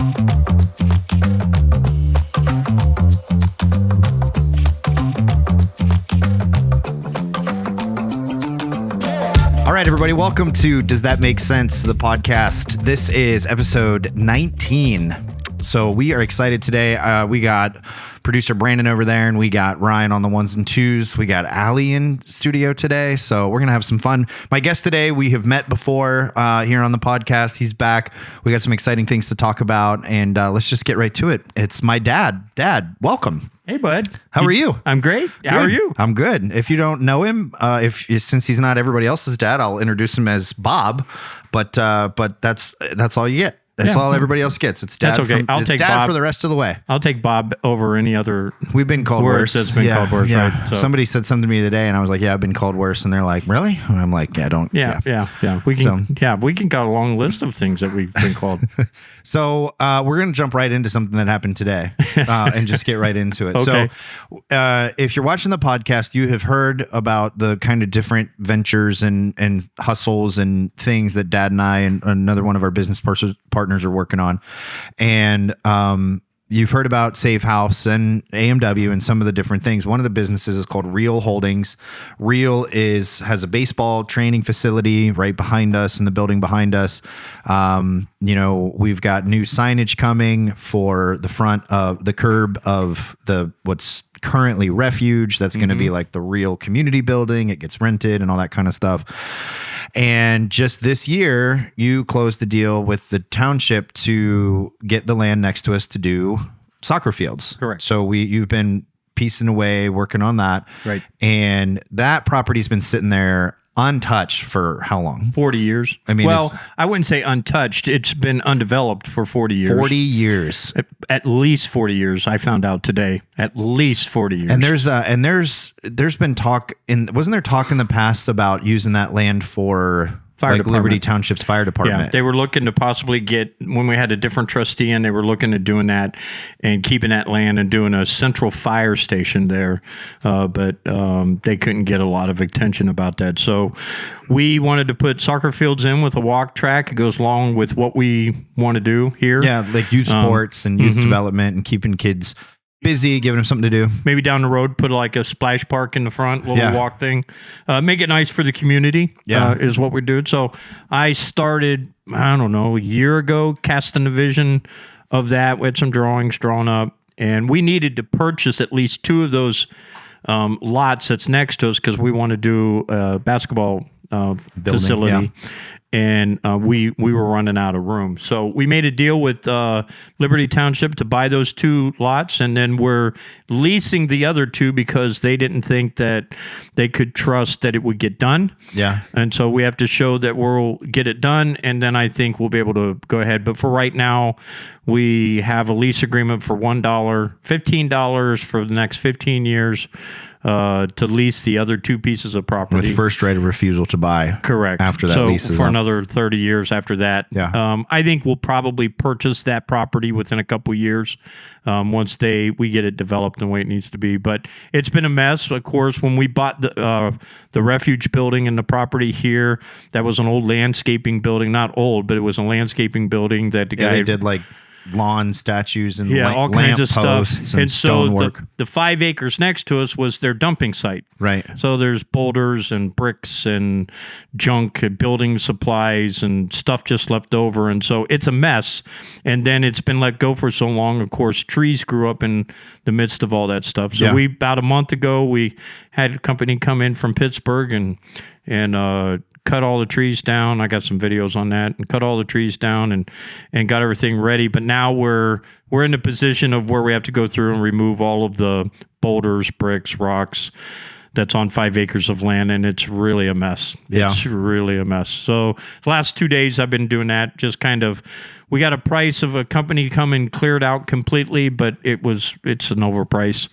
All right, everybody, welcome to Does That Make Sense, the podcast. This is episode 19. So we are excited today. We got producer Brandon over there, and we got Ryan on the ones and twos. We got Allie in studio today, so we're going to have some fun. My guest today, we have met before here on the podcast. He's back. We got some exciting things to talk about, and let's just get right to it. It's my dad. Dad, welcome. Hey, bud. How are you? I'm great. Good. How are you? I'm good. If you don't know him, since he's not everybody else's dad, I'll introduce him as Bob. But that's all you get. That's all everybody else gets. It's dad. That's okay. I'll take dad Bob for the rest of the way. I'll take Bob over any other. We've been called worse. That's been called worse, right? So. Somebody said something to me today, and I was like, "Yeah, I've been called worse." And they're like, "Really?" And I'm like, "Yeah, don't." Yeah. We can. We can got a long list of things that we've been called. So we're gonna jump right into something that happened today, and just get right into it. Okay. So, if you're watching the podcast, you have heard about the kind of different ventures and hustles and things that Dad and I and another one of our business partners are working on. And you've heard about Safe House and AMW and some of the different things. One of the businesses is called Real Holdings. Real has a baseball training facility right behind us in the building behind us. We've got new signage coming for the front of the curb of what's currently Refuge. That's going to be like the Real community building. It gets rented and all that kind of stuff. And just this year, you closed the deal with the township to get the land next to us to do soccer fields. Correct. So you've been piecing away, working on that. Right. And that property's been sitting there untouched for how long? 40 years. I mean, I wouldn't say untouched. It's been undeveloped for 40 years. 40 years. At least 40 years. I found out today. At least 40 years. And there's been talk wasn't there talk in the past about using that land for Liberty Township's fire department? Yeah, they were looking to possibly get, when we had a different trustee in, they were looking at doing that and keeping that land and doing a central fire station there. But they couldn't get a lot of attention about that. So we wanted to put soccer fields in with a walk track. It goes along with what we want to do here. Yeah, like youth sports and youth development and keeping kids busy, giving them something to do. Maybe down the road, put like a splash park in the front, little walk thing. Make it nice for the community is what we're doing. So I started, I don't know, a year ago, casting the vision of that. We had some drawings drawn up, and we needed to purchase at least 2 of those lots that's next to us because we want to do a basketball facility. Yeah. And we were running out of room. So we made a deal with Liberty Township to buy those 2 lots, and then we're leasing the other 2 because they didn't think that they could trust that it would get done. Yeah. And so we have to show that we'll get it done, and then I think we'll be able to go ahead. But for right now, we have a lease agreement for $1, $15 for the next 15 years. To lease the other 2 pieces of property. With first right of refusal to buy. Correct. After that lease is for up. Another 30 years after that. Yeah. I think we'll probably purchase that property within a couple years once we get it developed the way it needs to be. But it's been a mess. Of course, when we bought the Refuge building and the property here, that was an old landscaping building. Not old, but it was a landscaping building that the guy... they did like lawn statues and all kinds of stuff. And so stonework. the 5 acres next to us was their dumping site. Right. So there's boulders and bricks and junk and building supplies and stuff just left over. And so it's a mess. And then it's been let go for so long. Of course, trees grew up in the midst of all that stuff. So about a month ago, we had a company come in from Pittsburgh and cut all the trees down. I got some videos on that, and cut all the trees down and got everything ready. But now we're in the position of where we have to go through and remove all of the boulders, bricks, rocks that's on 5 acres of land, and it's really a mess. Yeah. It's really a mess. So the last 2 days I've been doing that, just kind of, we got a price of a company come and clear it out completely, but it's an overprice.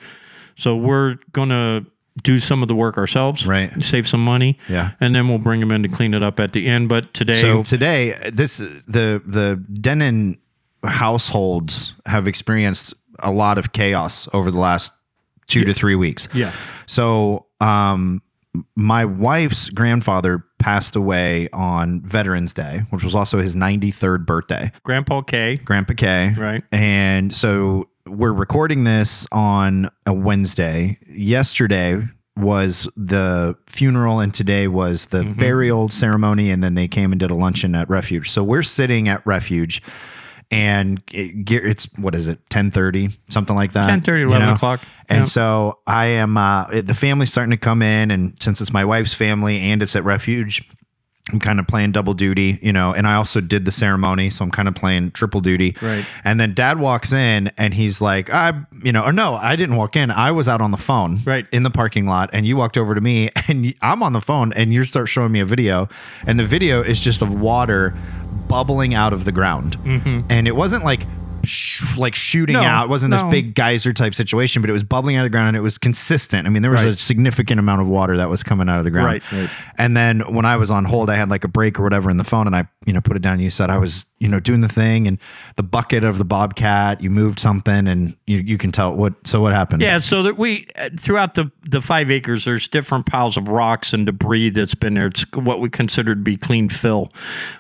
So we're going to do some of the work ourselves, right? Save some money, yeah, and then we'll bring them in to clean it up at the end. But today, the Denen households have experienced a lot of chaos over the last 2 to 3 weeks. Yeah. So my wife's grandfather passed away on Veterans Day, which was also his 93rd birthday. Grandpa K. Right. And so we're recording this on a Wednesday. Yesterday was the funeral, and today was the burial ceremony, and then they came and did a luncheon at Refuge. So we're sitting at Refuge, and it's, what is it, 10:30, something like that? 10:30, 11 o'clock. And so I am, the family's starting to come in, and since it's my wife's family and it's at Refuge, I'm kind of playing double duty, and I also did the ceremony, so I'm kind of playing triple duty. Right. And then Dad walks in, and he's like, or no, I didn't walk in. I was out on the phone in the parking lot, and you walked over to me, and I'm on the phone, and you start showing me a video, and the video is just of water bubbling out of the ground. And it wasn't like shooting out. It wasn't this big geyser type situation, but it was bubbling out of the ground, and it was consistent. I mean, there was a significant amount of water that was coming out of the ground. Right. And then when I was on hold, I had like a break or whatever in the phone, and I, put it down. You said I was, doing the thing, and the bucket of the Bobcat, you moved something, and you can tell what happened. Yeah. So that we, throughout the 5 acres, there's different piles of rocks and debris that's been there. It's what we consider to be clean fill.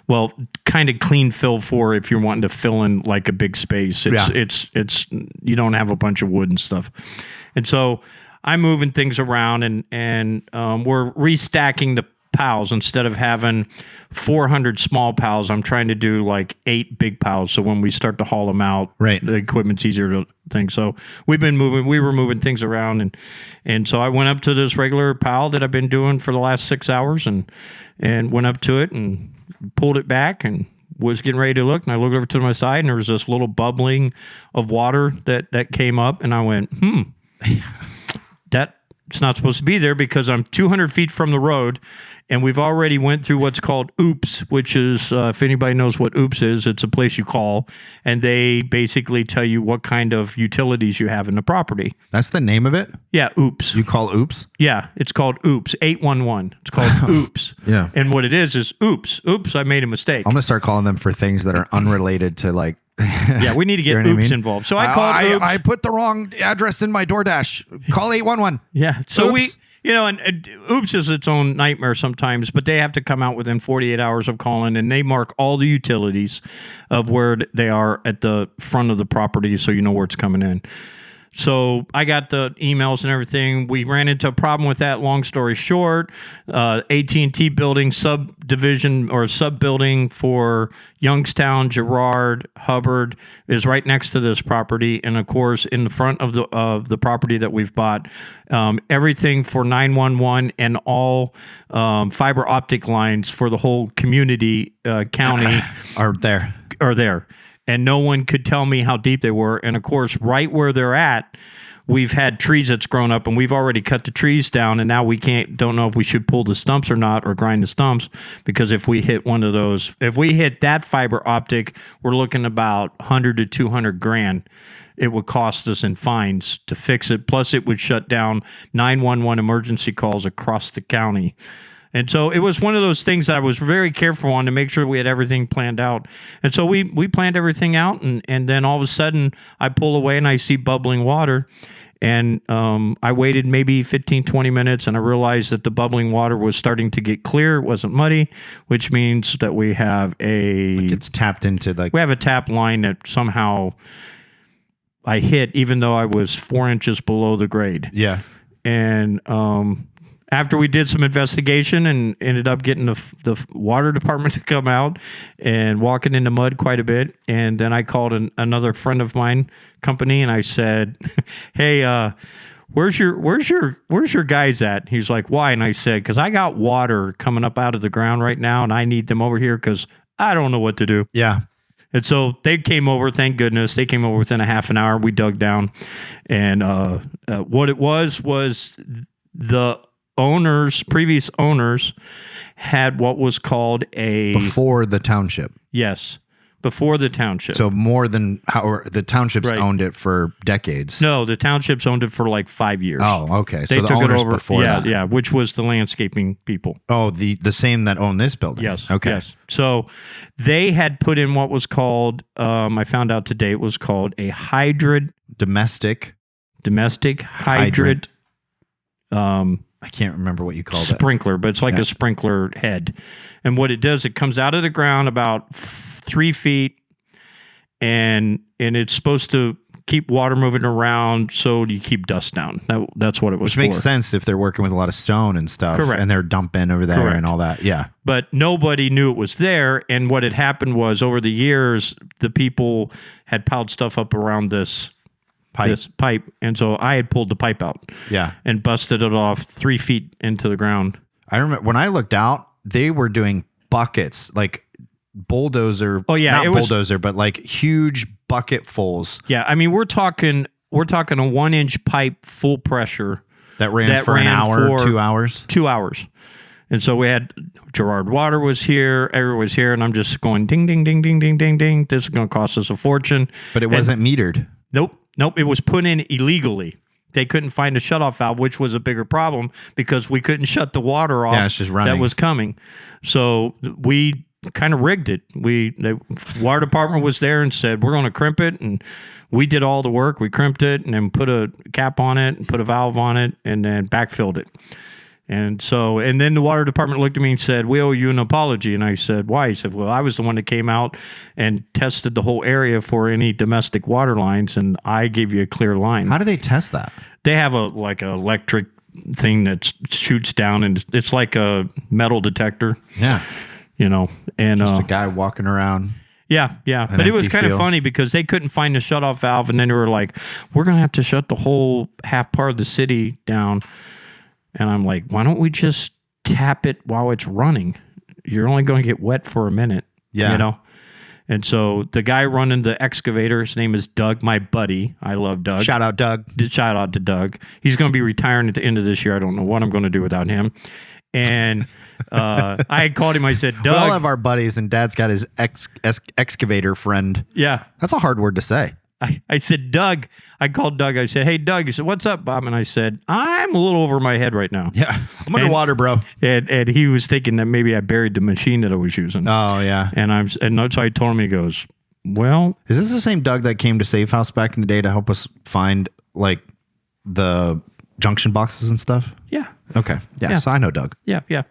Well, kind of clean fill for if you're wanting to fill in like a big space. It's you don't have a bunch of wood and stuff. And so I'm moving things around, and we're restacking the piles. Instead of having 400 small piles, I'm trying to do like 8 big piles. So when we start to haul them out, the equipment's easier to think. So we were moving things around, and so I went up to this regular pile that I've been doing for the last 6 hours, and went up to it and pulled it back and was getting ready to look, and I looked over to my side, and there was this little bubbling of water that came up, and I went, it's not supposed to be there, because I'm 200 feet from the road, and we've already went through what's called OOPS, which is, if anybody knows what OOPS is, it's a place you call, and they basically tell you what kind of utilities you have in the property. That's the name of it? Yeah, OOPS. You call OOPS? Yeah, it's called OOPS, 811. It's called OOPS. Yeah. And what it is oops, I made a mistake. I'm going to start calling them for things that are unrelated to like... Yeah, we need to get OOPS involved. So I called OOPS. I put the wrong address in my DoorDash. Call 811. Yeah. So Oops. and OOPS is its own nightmare sometimes, but they have to come out within 48 hours of calling, and they mark all the utilities of where they are at the front of the property, so you know where it's coming in. So I got the emails and everything. We ran into a problem with that. Long story short, AT&T building subdivision or sub-building for Youngstown, Girard, Hubbard is right next to this property. And of course, in the front of the property that we've bought, everything for 911 and all fiber optic lines for the whole community, county are there. And no one could tell me how deep they were. And of course, right where they're at, we've had trees that's grown up, and we've already cut the trees down, and now we don't know if we should pull the stumps or not, or grind the stumps, because if we hit one of those, if we hit that fiber optic, we're looking about 100 to 200 grand. It would cost us in fines to fix it. Plus, it would shut down 911 emergency calls across the county. And so it was one of those things that I was very careful on to make sure we had everything planned out. And so we planned everything out, and then all of a sudden I pull away and I see bubbling water. And I waited maybe 15, 20 minutes, and I realized that the bubbling water was starting to get clear. It wasn't muddy, which means that we have it's tapped into we have a tap line that somehow I hit, even though I was 4 inches below the grade. Yeah. And after we did some investigation and ended up getting the water department to come out and walking in the mud quite a bit, and then I called another friend of mine company, and I said, "Hey, where's your guys at?" He's like, "Why?" And I said, "Because I got water coming up out of the ground right now, and I need them over here because I don't know what to do." Yeah. And so they came over. Thank goodness they came over within a half an hour. We dug down, and what it was the previous owners had what was called before the township. Yes, before the township. So more than how the townships owned it for decades. No, the townships owned it for like 5 years. Oh, okay. They so took the owners it over before that. Yeah, which was the landscaping people. Oh, the same that owned this building. Yes. Okay. Yes. So they had put in what was called, I found out today, it was called a domestic hydrant. I can't remember what you called sprinkler, but it's like a sprinkler head. And what it does, it comes out of the ground about 3 feet, and it's supposed to keep water moving around so you keep dust down. That's what it was Which makes sense if they're working with a lot of stone and stuff. Correct. And they're dumping over there and all that. Yeah. But nobody knew it was there. And what had happened was over the years, the people had piled stuff up around this pipe. And so I had pulled the pipe out. Yeah. And busted it off 3 feet into the ground. I remember when I looked out, they were doing buckets, like bulldozer. Oh, yeah. Not bulldozer, but like huge bucketfuls. Yeah. I mean, we're talking a 1-inch pipe full pressure. That ran for an hour, 2 hours? 2 hours. And so we had Gerard Water was here, everyone was here, and I'm just going ding, ding, ding, ding, ding, ding, ding. This is going to cost us a fortune. But it wasn't metered. Nope. It was put in illegally. They couldn't find a shutoff valve, which was a bigger problem because we couldn't shut the water off. Yeah, it's just running. That was coming. So we kind of rigged it. The water department was there and said, we're going to crimp it. And we did all the work. We crimped it and then put a cap on it and put a valve on it and then backfilled it. And then the water department looked at me and said, we owe you an apology. And I said, why? He said, well, I was the one that came out and tested the whole area for any domestic water lines, and I gave you a clear line. How do they test that? They have a electric thing that shoots down, and it's like a metal detector. Yeah. And just a guy walking around. Yeah. But it was kind of funny because they couldn't find the shutoff valve, and then they were like, we're going to have to shut the whole half part of the city down. And I'm like, why don't we just tap it while it's running? You're only going to get wet for a minute. Yeah. And so the guy running the excavator, his name is Doug, my buddy. I love Doug. Shout out, Doug. Shout out to Doug. He's going to be retiring at the end of this year. I don't know what I'm going to do without him. And I had called him. I said, Doug. We all have our buddies, and Dad's got his excavator friend. Yeah. That's a hard word to say. I said, Doug. I called Doug. I said, hey, Doug. He said, what's up, Bob? And I said, I'm a little over my head right now. Yeah. I'm underwater, bro. And he was thinking that maybe I buried the machine that I was using. Oh, yeah. And so I told him, he goes, well. Is this the same Doug that came to Safe House back in the day to help us find like the junction boxes and stuff? Yeah. Okay. Yeah. So I know Doug. Yeah.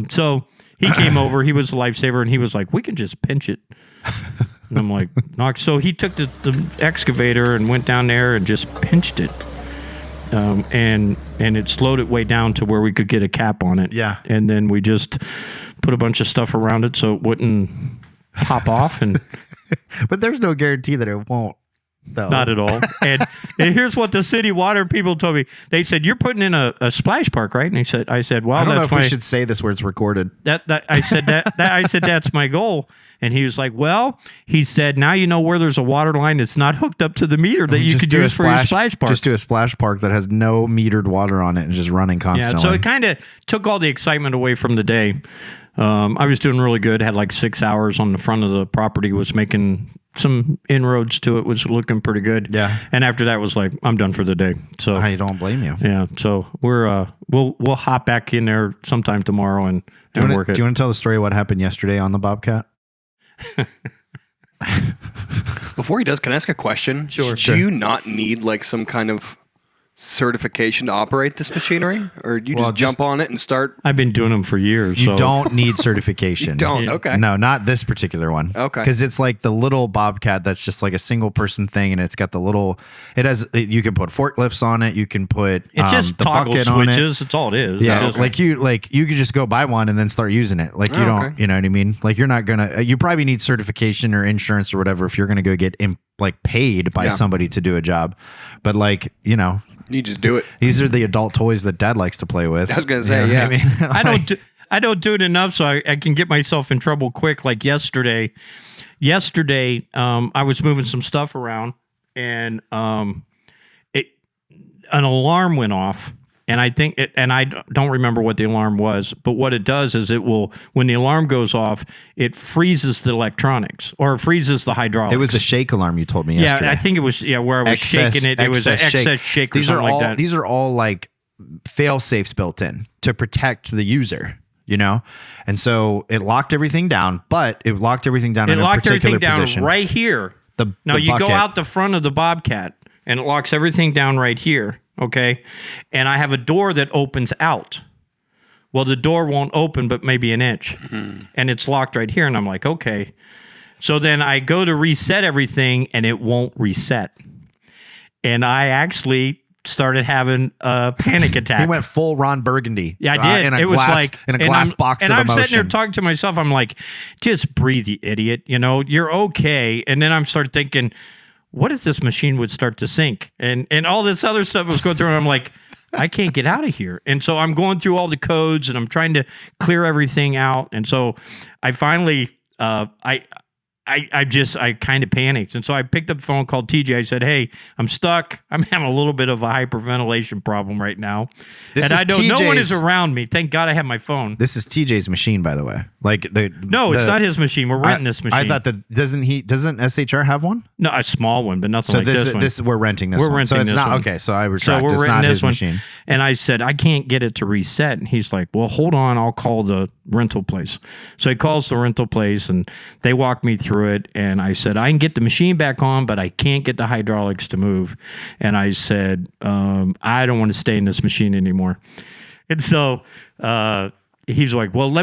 So he came over. He was a lifesaver, and he was like, we can just pinch it. And I'm like, no. So he took the excavator and went down there and just pinched it. And it slowed it way down to where we could get a cap on it. Yeah. And then we just put a bunch of stuff around it so it wouldn't pop off. And but there's no guarantee that it won't. though. Not at all. And here's what the city water people told me. They said, you're putting in a splash park, right? And I said, well, I don't know that's if we should say this where it's recorded. I said that's my goal. And he was like, well, he said, now you know where there's a water line that's not hooked up to the meter that you could use for your splash park. Just do a splash park that has no metered water on it and just running constantly. Yeah, so it kind of took all the excitement away from the day. I was doing really good. Had like 6 hours on the front of the property, was making some inroads to it, was looking pretty good. Yeah. And after that was like, I'm done for the day. So I don't blame you. Yeah. So we'll hop back in there sometime tomorrow and work it. Do you want to tell the story of what happened yesterday on the Bobcat? Before he does, can I ask a question? Sure. Do you not need like some kind of certification to operate this machinery, or do you just jump on it and start? I've been doing them for years. You don't need certification. You don't. Okay. No, not this particular one. Okay. Because it's like the little Bobcat that's just like a single person thing, and it's got the little. You can put forklifts on it. You can put it's just the toggle bucket on it. switches. It's all it is. Yeah, you could just go buy one and then start using it. Like you don't, okay. you know what I mean? Like you're not gonna. You probably need certification or insurance or whatever if you're gonna go get paid by somebody to do a job. But you just do it. These are the adult toys that Dad likes to play with. I was gonna say, yeah. I mean, I don't do it enough, so I can get myself in trouble quick. Like yesterday, I was moving some stuff around, and an alarm went off. And I think I don't remember what the alarm was, but what it does is when the alarm goes off, it freezes the electronics or freezes the hydraulics. It was a shake alarm you told me yesterday. Yeah, I think it was, where I was shaking it. It was an excess shake or something like that. These are all like fail safes built in to protect the user, And so it locked everything down, but it locked everything down in a particular position. Right here. Now you go out the front of the Bobcat and it locks everything down right here. okay? And I have a door that opens out. Well, the door won't open but maybe an inch. And it's locked right here. And I'm like, okay. So then I go to reset everything and it won't reset. And I actually started having a panic attack. He went full Ron Burgundy. Yeah, I did. In a it glass, was like in a glass box of I'm emotion. sitting there talking to myself. I'm like, just breathe, you idiot. You know, you're okay. And then I'm started thinking, what if this machine would start to sink? And all this other stuff was going through. And I'm like, I can't get out of here. And so I'm going through all the codes and I'm trying to clear everything out. And so I finally, I kind of panicked. And so I picked up the phone, called TJ. I said, hey, I'm stuck. I'm having a little bit of a hyperventilation problem right now. No one is around me. Thank God I have my phone. This is TJ's machine, by the way. No, it's not his machine. We're renting this machine. I thought that doesn't SHR have one? No, a small one, but nothing like this one. So we're renting this one. We're renting so it's this not one. okay. So I retract. So we're it's renting not this his one. machine. And I said, I can't get it to reset. And he's like, well, hold on. I'll call the rental place. So he calls the rental place and they walk me through it. And I said, I can get the machine back on, but I can't get the hydraulics to move. And I said, I don't want to stay in this machine anymore. And so he's like, well,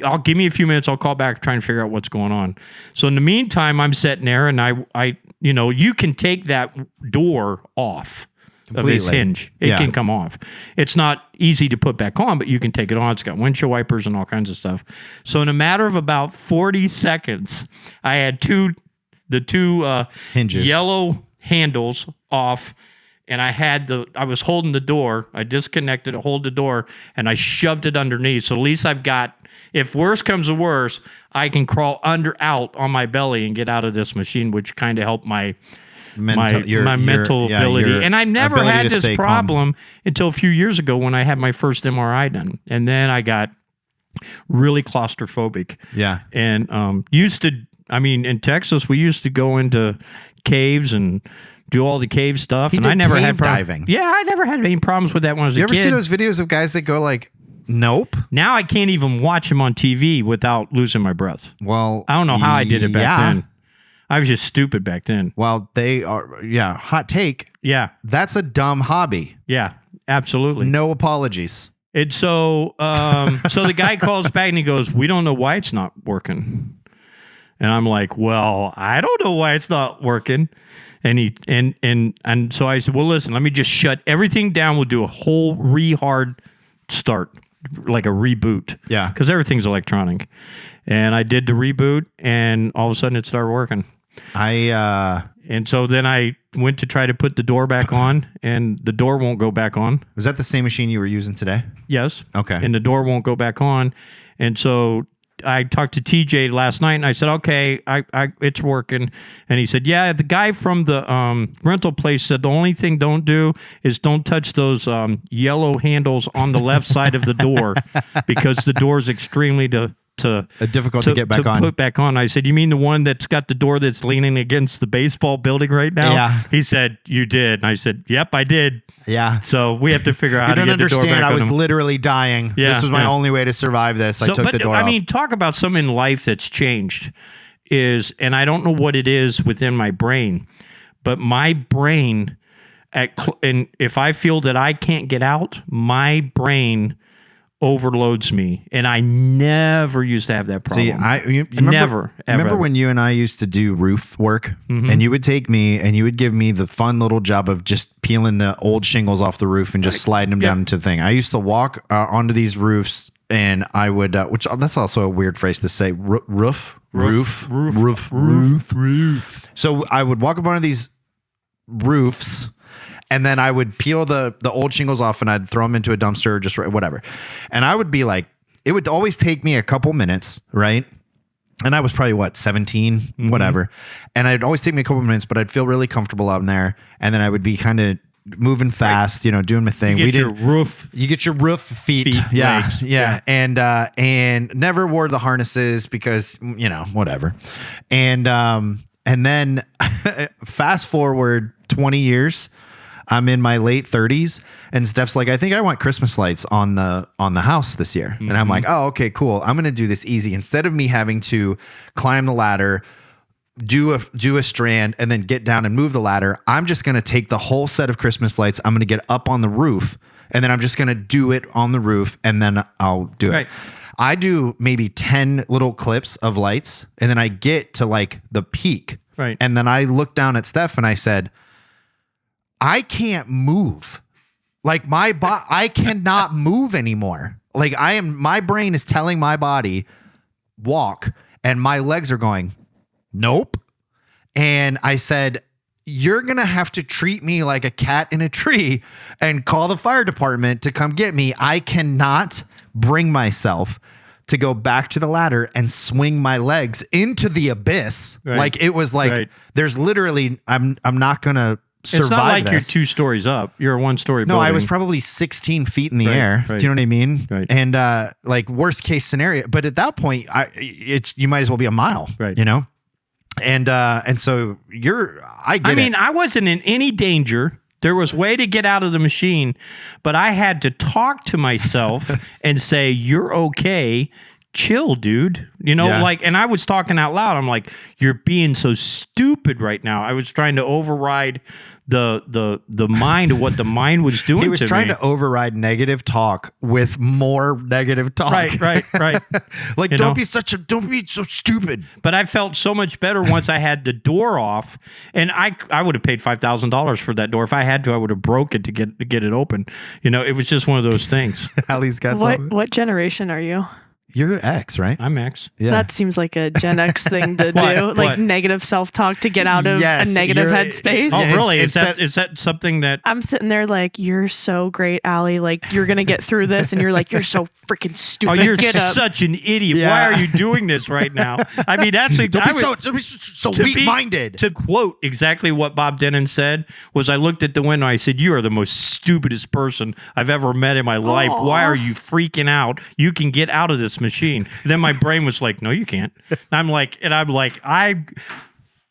I'll give me a few minutes. I'll call back trying to figure out what's going on. So in the meantime, I'm sitting there and I you can take that door off of its hinge. It can come off. It's not easy to put back on, but you can take it on. It's got windshield wipers and all kinds of stuff. So in a matter of about 40 seconds, I had the two hinges, yellow handles off, and I was holding the door. I disconnected it, hold the door, and I shoved it underneath. So at least I've got, if worse comes to worse, I can crawl out on my belly and get out of this machine, which kind of helped my mental ability. And I never had this problem until a few years ago when I had my first MRI done. And then I got really claustrophobic. Yeah. And in Texas, we used to go into caves and do all the cave stuff. I never had diving. Yeah, I never had any problems with that when I was a kid. You ever see those videos of guys that go like, nope? Now I can't even watch them on TV without losing my breath. Well, I don't know how I did it back then. I was just stupid back then. Well, they are, hot take. Yeah. That's a dumb hobby. Yeah, absolutely. No apologies. And so, so the guy calls back and he goes, we don't know why it's not working. And I'm like, well, I don't know why it's not working. And so I said, well, listen, let me just shut everything down. We'll do a whole hard start, like a reboot. Yeah. Because everything's electronic. And I did the reboot and all of a sudden it started working. And so then I went to try to put the door back on and the door won't go back on. Was that the same machine you were using today? Yes. Okay. And the door won't go back on. And so I talked to TJ last night and I said, okay, it's working. And he said, yeah, the guy from the rental place said the only thing don't do is don't touch those yellow handles on the left side of the door because the door is extremely difficult to get back on. Put back on. I said, you mean the one that's got the door that's leaning against the baseball building right now? Yeah. He said, you did. And I said, yep, I did. Yeah. So we have to figure out how to get the door back on. I was literally dying. Yeah, this was my only way to survive this. I took the door off. I mean, talk about something in life that's changed and I don't know what it is within my brain, but my brain, and if I feel that I can't get out, my brain overloads me, and I never used to have that problem. See, remember when you and I used to do roof work, and you would take me and you would give me the fun little job of just peeling the old shingles off the roof and just sliding them down into the thing. I used to walk onto these roofs, and I would, that's also a weird phrase to say, roof. So I would walk up onto these roofs. And then I would peel the old shingles off and I'd throw them into a dumpster or just whatever. And I would be like, it would always take me a couple minutes, right? And I was probably 17, whatever. And it'd always take me a couple minutes, but I'd feel really comfortable out in there. And then I would be kind of moving fast, doing my thing. You get your roof feet. Yeah. Right. Yeah. And never wore the harnesses because, whatever. And then fast forward 20 years, I'm in my late 30s, and Steph's like, I think I want Christmas lights on the house this year. And I'm like, oh, okay, cool. I'm going to do this easy. Instead of me having to climb the ladder, do a strand and then get down and move the ladder. I'm just going to take the whole set of Christmas lights. I'm going to get up on the roof and then I'm just going to do it on the roof and then I'll do it. I do maybe 10 little clips of lights and then I get to like the peak. Right. And then I look down at Steph and I said, I can't move. Like I cannot move anymore. Like my brain is telling my body walk and my legs are going, nope. And I said, you're going to have to treat me like a cat in a tree and call the fire department to come get me. I cannot bring myself to go back to the ladder and swing my legs into the abyss. Right. Like it was like, there's literally, I'm not going to survive. It's not like this. you're 2 stories up. You're a 1-story building. No, I was probably 16 feet in the air. Right. Do you know what I mean? Right. And like worst case scenario, but at that point, you might as well be a mile. Right. You know? And so I wasn't in any danger. There was way to get out of the machine, but I had to talk to myself and say, you're okay. Chill, dude. You know, like, and I was talking out loud. I'm like, you're being so stupid right now. I was trying to override the mind of what the mind was doing. He was trying to override negative talk with more negative talk. Right. Like, don't be so stupid. But I felt so much better once I had the door off, and I would have paid $5,000 for that door if I had to. I would have broke it to get it open. You know, it was just one of those things. Allie's got what generation are you? You're X, right? I'm X. Yeah. That seems like a Gen X thing to do. Like negative self-talk to get out of a negative headspace. Oh, really? Is that something that... I'm sitting there like, you're so great, Allie. Like, you're going to get through this. And you're like, you're so freaking stupid. Oh, you're get up. such an idiot. Yeah. Why are you doing this right now? I mean, actually... Don't be so weak-minded. To quote exactly what Bob Denen said, was I looked at the window, I said, you are the most stupidest person I've ever met in my life. Aww. Why are you freaking out? You can get out of this machine. Then my brain was like, no, you can't. And I'm like, I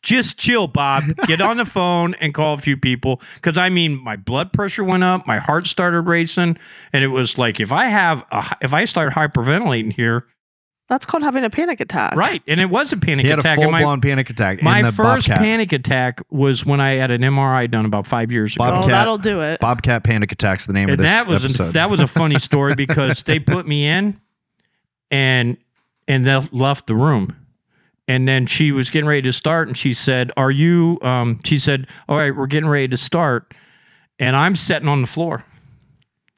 just chill, Bob. Get on the phone and call a few people. Because I mean, my blood pressure went up, my heart started racing, and it was like, if I start hyperventilating here, that's called having a panic attack. Right, and it was a panic attack. He had a full-blown panic attack. My in the first Bobcat. panic attack was when I had an MRI done about 5 years ago. Bobcat, that'll do it. Bobcat panic attack's the name of this episode. That was a funny story because they put me in and they left the room. And then she was getting ready to start, and she said, "Are you?" She said, "All right, we're getting ready to start." And I'm sitting on the floor.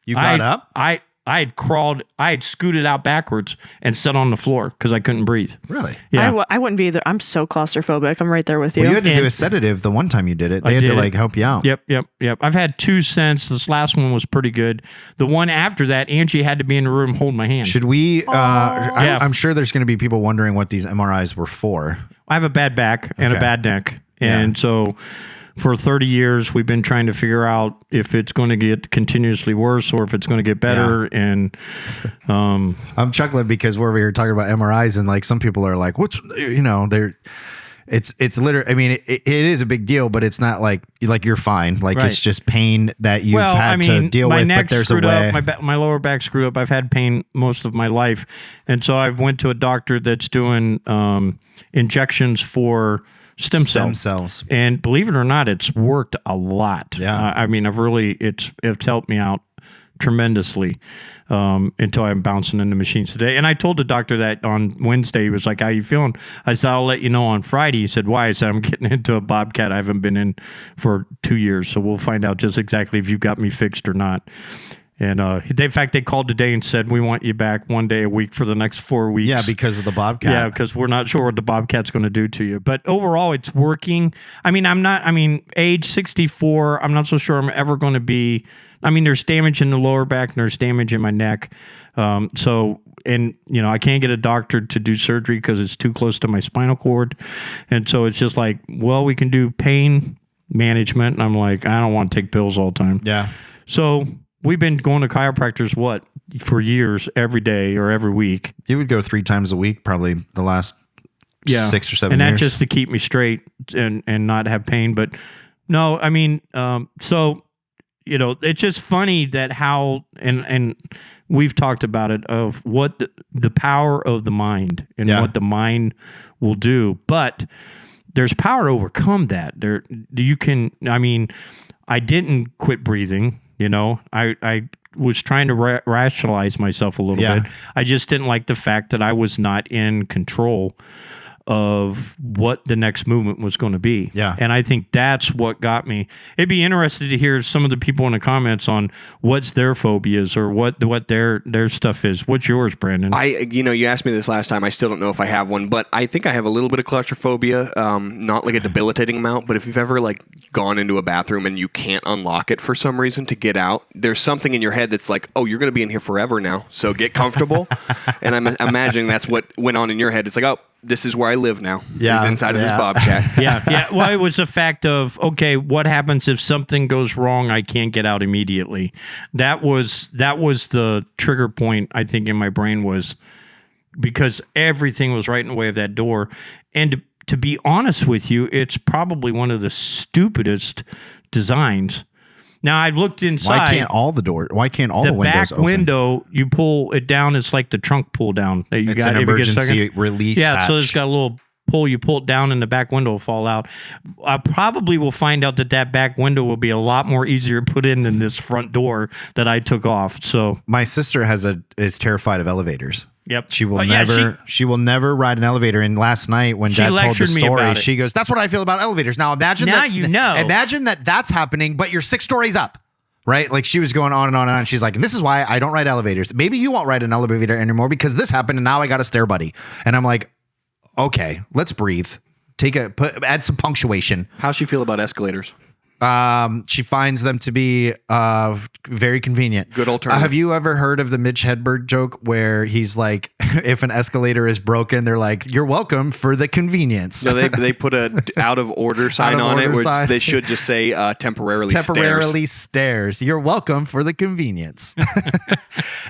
You got up? I had crawled, I had scooted out backwards and sat on the floor because I couldn't breathe. Really? Yeah. I wouldn't be either. I'm so claustrophobic. I'm right there with you. Well, you had to do a sedative the one time you did it. They had to like help you out. Yep. I've had 2 since. This last one was pretty good. The one after that, Angie had to be in the room holding my hand. Should we? I'm sure there's going to be people wondering what these MRIs were for. I have a bad back and a bad neck. And so for 30 years, we've been trying to figure out if it's going to get continuously worse or if it's going to get better. Yeah. And I'm chuckling because we're over here talking about MRIs and like some people are like, what's, it's literally, I mean, it is a big deal, but it's not like you're fine. Like it's just pain that you've had to deal with, but there's a way. My lower back screwed up. I've had pain most of my life. And so I've went to a doctor that's doing injections for stem cells. And believe it or not, it's worked a lot. Yeah. I mean, it's helped me out tremendously until I'm bouncing into machines today. And I told the doctor that on Wednesday. He was like, how you feeling? I said, I'll let you know on Friday. He said, why? I said, I'm getting into a Bobcat I haven't been in for 2 years. So we'll find out just exactly if you got me fixed or not. And in fact, they called today and said, we want you back 1 day a week for the next 4 weeks. Yeah, because of the Bobcat. Yeah, because we're not sure what the Bobcat's going to do to you. But overall, it's working. I mean, age 64, I'm not so sure I'm ever going to be. I mean, there's damage in the lower back and there's damage in my neck. I can't get a doctor to do surgery because it's too close to my spinal cord. And so it's just like, well, we can do pain management. And I'm like, I don't want to take pills all the time. Yeah. So we've been going to chiropractors, for years, every day or every week. You would go 3 times a week, probably the last 6 or 7 years. And that's just to keep me straight and not have pain. But no, I mean, it's just funny that how, and we've talked about it, of what the power of the mind and what the mind will do. But there's power to overcome that. I didn't quit breathing. I was trying to rationalize myself a little bit. I just didn't like the fact that I was not in control of what the next movement was going to be. Yeah. And I think that's what got me. It'd be interesting to hear some of the people in the comments on what's their phobias or what their stuff is. What's yours, Brandon? You asked me this last time. I still don't know if I have one, but I think I have a little bit of claustrophobia. Not like a debilitating amount, but if you've ever like gone into a bathroom and you can't unlock it for some reason to get out, there's something in your head that's like, oh, you're going to be in here forever now, so get comfortable. And I'm imagining that's what went on in your head. It's like, oh, this is where I live now. Is inside of this Bobcat. Yeah. Well, it was a fact of, okay, what happens if something goes wrong? I can't get out immediately. That was the trigger point, I think, in my brain, was because everything was right in the way of that door. And to be honest with you, it's probably one of the stupidest designs. Now, I've looked inside. Why can't all the windows back open? window, you pull it down, it's like the trunk pull down. That you It's got an emergency release hatch. So it's got a little pull. You pull it down and the back window will fall out. I probably will find out that back window will be a lot more easier to put in than this front door that I took off. So my sister is terrified of elevators. Yep. She will she will never ride an elevator. And last night when Dad told the story, she goes, "That's what I feel about elevators." Now imagine that's happening, but you're 6 stories up, right? Like she was going on and on and on. She's like, "This is why I don't ride elevators. Maybe you won't ride an elevator anymore because this happened, and now I got a stair buddy." And I'm like, "Okay, let's breathe. Add some punctuation." How's she feel about escalators? She finds them to be very convenient. Good alternative. Have you ever heard of the Mitch Hedberg joke where he's like, if an escalator is broken, they're like, "You're welcome for the convenience." No, they put a out of order sign on it, which they should just say temporarily stairs. You're welcome for the convenience.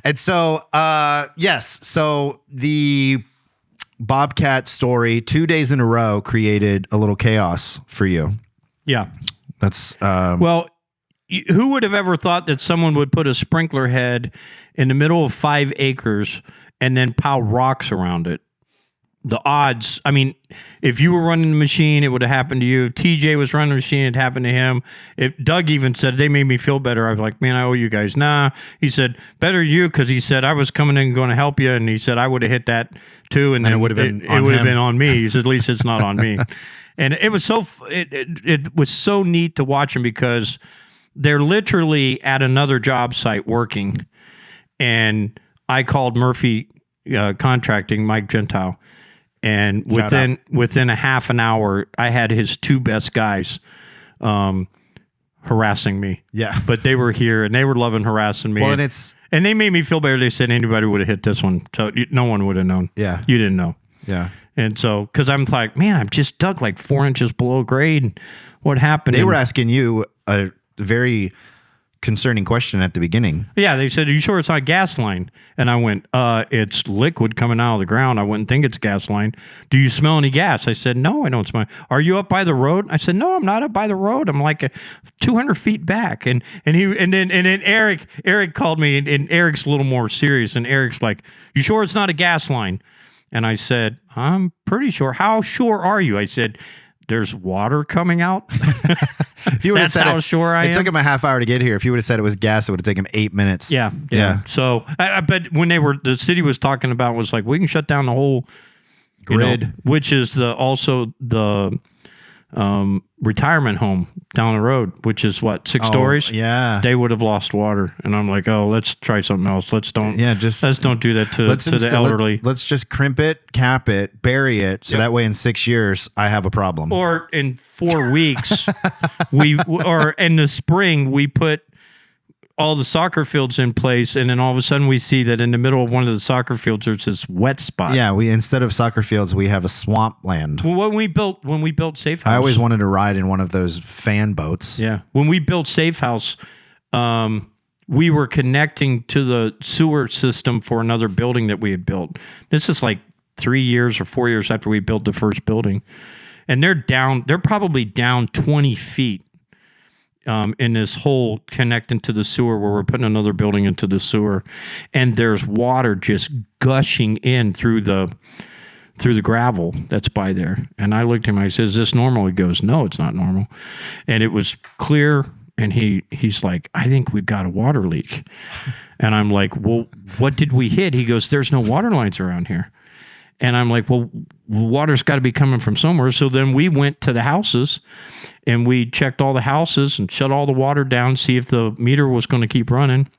And so, yes. So the Bobcat story 2 days in a row created a little chaos for you. Yeah. That's well, who would have ever thought that someone would put a sprinkler head in the middle of 5 acres and then pile rocks around it? The odds, I mean, if you were running the machine, it would have happened to you. If TJ was running the machine, it happened to him. If Doug even said, they made me feel better. I was like, man, I owe you guys. Nah, he said, better you, because he said, I was coming in and going to help you. And he said, I would have hit that too. And then it would have been on me. He said, at least it's not on me. And it was it was so neat to watch them because they're literally at another job site working. And I called Murphy Contracting, Mike Gentile. And within a half an hour, I had his 2 best guys harassing me. Yeah. But they were here and they were loving harassing me. Well, and they made me feel better. They said anybody would have hit this one. So no one would have known. Yeah. You didn't know. Yeah. And so, because I'm like, man, I've just dug like 4 inches below grade. What happened? They were asking you a very concerning question at the beginning. Yeah, they said, "Are you sure it's not gas line?" And I went, "It's liquid coming out of the ground. I wouldn't think it's gas line. Do you smell any gas?" I said, "No, I don't smell." "Are you up by the road?" I said, "No, I'm not up by the road. I'm like 200 feet back." And then Eric called me, and Eric's a little more serious. And Eric's like, "You sure it's not a gas line?" And I said, "I'm pretty sure." "How sure are you?" I said, "There's water coming out." If you would have said how sure I am. It took him a half hour to get here. If you would have said it was gas, it would have taken him 8 minutes. Yeah. So, but when the city was talking about was like, we can shut down the whole grid, which is also the retirement home down the road, which is 6 stories. Yeah, they would have lost water, and I'm like, oh, let's try something else. Let's don't do that to the elderly. Let's just crimp it, cap it, bury it, so that way in 6 years I have a problem. Or in 4 weeks, or in the spring we put all the soccer fields in place, and then all of a sudden we see that in the middle of one of the soccer fields there's this wet spot. Yeah, we instead of soccer fields we have a swamp land. Well, when we built Safe House, I always wanted to ride in one of those fan boats. Yeah, when we built Safe House, we were connecting to the sewer system for another building that we had built. This is like 3 years or 4 years after we built the first building, and they're probably down 20 feet. In this hole connecting to the sewer where we're putting another building into the sewer, and there's water just gushing in through through the gravel that's by there. And I looked at him, I said, is this normal? He goes, no, it's not normal. And it was clear. And he's like, I think we've got a water leak. And I'm like, well, what did we hit? He goes, there's no water lines around here. And I'm like, well, water's got to be coming from somewhere. So then we went to the houses and we checked all the houses and shut all the water down, see if the meter was going to keep running.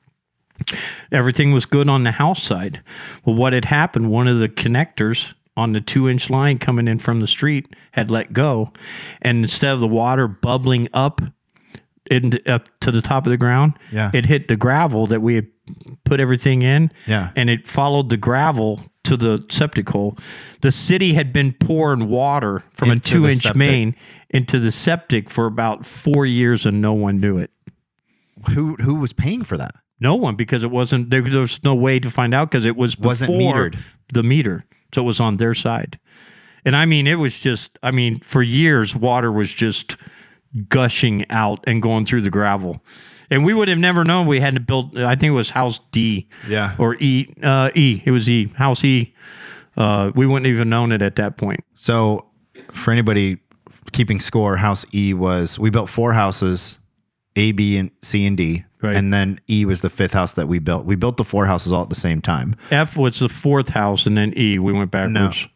Everything was good on the house side. Well, what had happened, one of the connectors on the 2-inch line coming in from the street had let go. And instead of the water bubbling up to the top of the ground, it hit the gravel that we had put everything in. Yeah. And it followed the gravel to the septic hole. The city had been pouring water from Into a the 2-inch septic. main into the septic for about 4 years and no one knew it. Who was paying for that? No one, because it wasn't, there was no way to find out because it Wasn't before metered. the meter. So it was on their side. And I mean, it was just, I mean, for years, water was just gushing out and going through the gravel. And we would have never known we had to build, I think it was house D. Yeah. Or E. It was E. House E. We wouldn't even known it at that point. So for anybody keeping score, house E was, we built 4 houses, A, B, and C, and D. Right. And then E was the 5th house that we built. We built the 4 houses all at the same time. F was the 4th house, and then E. We went backwards.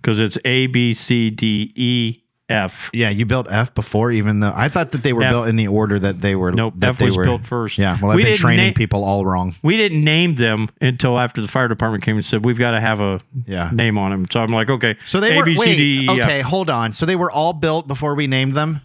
Because it's A, B, C, D, E, F. Yeah, you built F before, even though I thought that they were F. built in the order that they were. Nope, that F they was were, built first. Yeah, well, I've We been didn't training na- people all wrong. We didn't name them until after the fire department came and said, we've got to have a Yeah. name on them. So I'm like, okay. So they A, were. B, C, Wait, D, E, F. okay, hold on. So they were all built before we named them.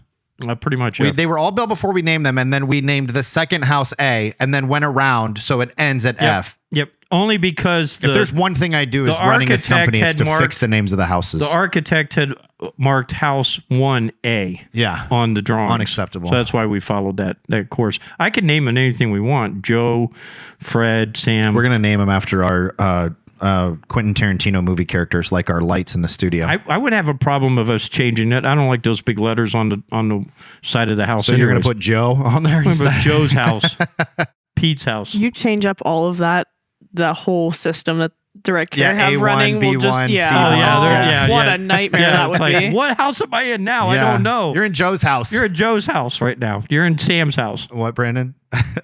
Pretty much. Yeah. They were all built before we named them, and then we named the second house A, and then went around so it ends at F. Yep. Only because If there's one thing I do is the running this company, it's architect to had fix the names of the houses. the architect had marked house 1A. Yeah. On the drawings. Unacceptable. So that's why we followed that course. I can name them anything we want. Joe, Fred, Sam. We're gonna name them after our Quentin Tarantino movie characters, like our lights in the studio. I would have a problem of us changing it. I don't like those big letters on the side of the house. So you're gonna anyways. put Joe on there? I'm gonna put instead? Joe's house, Pete's house. You change up all of that, the whole system that Direct Care Yeah, have A1, running will B1, just, C1. yeah, what yeah. a nightmare that would it's like, be. what house am I in now? I Yeah. don't know. You're in Joe's house. You're at Joe's house right now. You're in Sam's house. What, Brandon?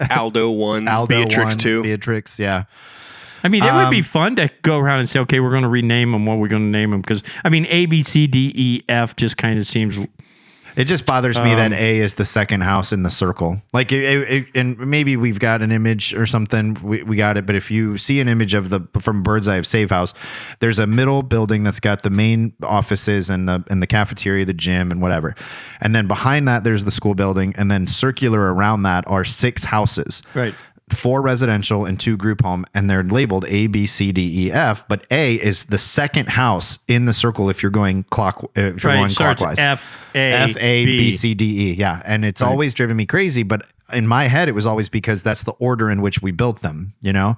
Aldo 1, Aldo Beatrix 1, 2. Beatrix, yeah. I mean, it would be fun to go around and say, okay, we're going to rename them. What we're going to name them? Because, I mean, A, B, C, D, E, F just kind of seems... It just bothers me that A is the second house in the circle. Like, and maybe we've got an image or something. We got it. But if you see an image of from bird's eye of Save House, there's a middle building that's got the main offices and the cafeteria, the gym, and whatever. And then behind that, there's the school building. And then circular around that are 6 houses. Right. 4 residential and 2 group home, and they're labeled A, B, C, D, E, F. But A is the second house in the circle if you're going going clockwise. F, A, F, A, B, C, D, E. Yeah, and it's always driven me crazy. But in my head, it was always because that's the order in which we built them. You know,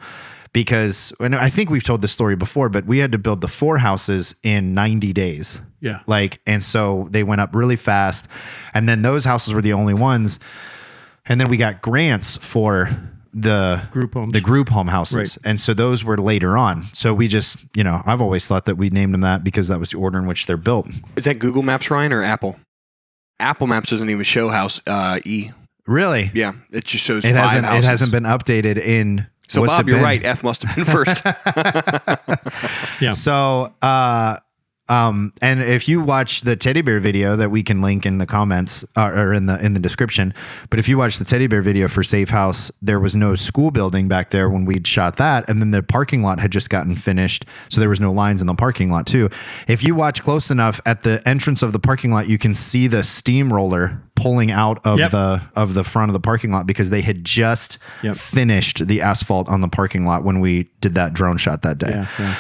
because and I think we've told this story before, but we had to build the 4 houses in 90 days. Yeah. And so they went up really fast, and then those houses were the only ones, and then we got grants for the group home houses. Right. And so those were later on. So we just, I've always thought that we named them that because that was the order in which they're built. Is that Google Maps, Ryan, or Apple? Apple Maps doesn't even show house E. Really? Yeah, it just shows It 5 houses. hasn't been updated in So what's Bob, it you're been? right. F must have been first. Yeah. So and if you watch the teddy bear video that we can link in the comments or in the description, but if you watch the teddy bear video for Safe House, there was no school building back there when we'd shot that, and then the parking lot had just gotten finished, so there was no lines in the parking lot too. If you watch close enough, at the entrance of the parking lot, you can see the steamroller pulling out of the front of the parking lot because they had just finished the asphalt on the parking lot when we did that drone shot that day. Yeah.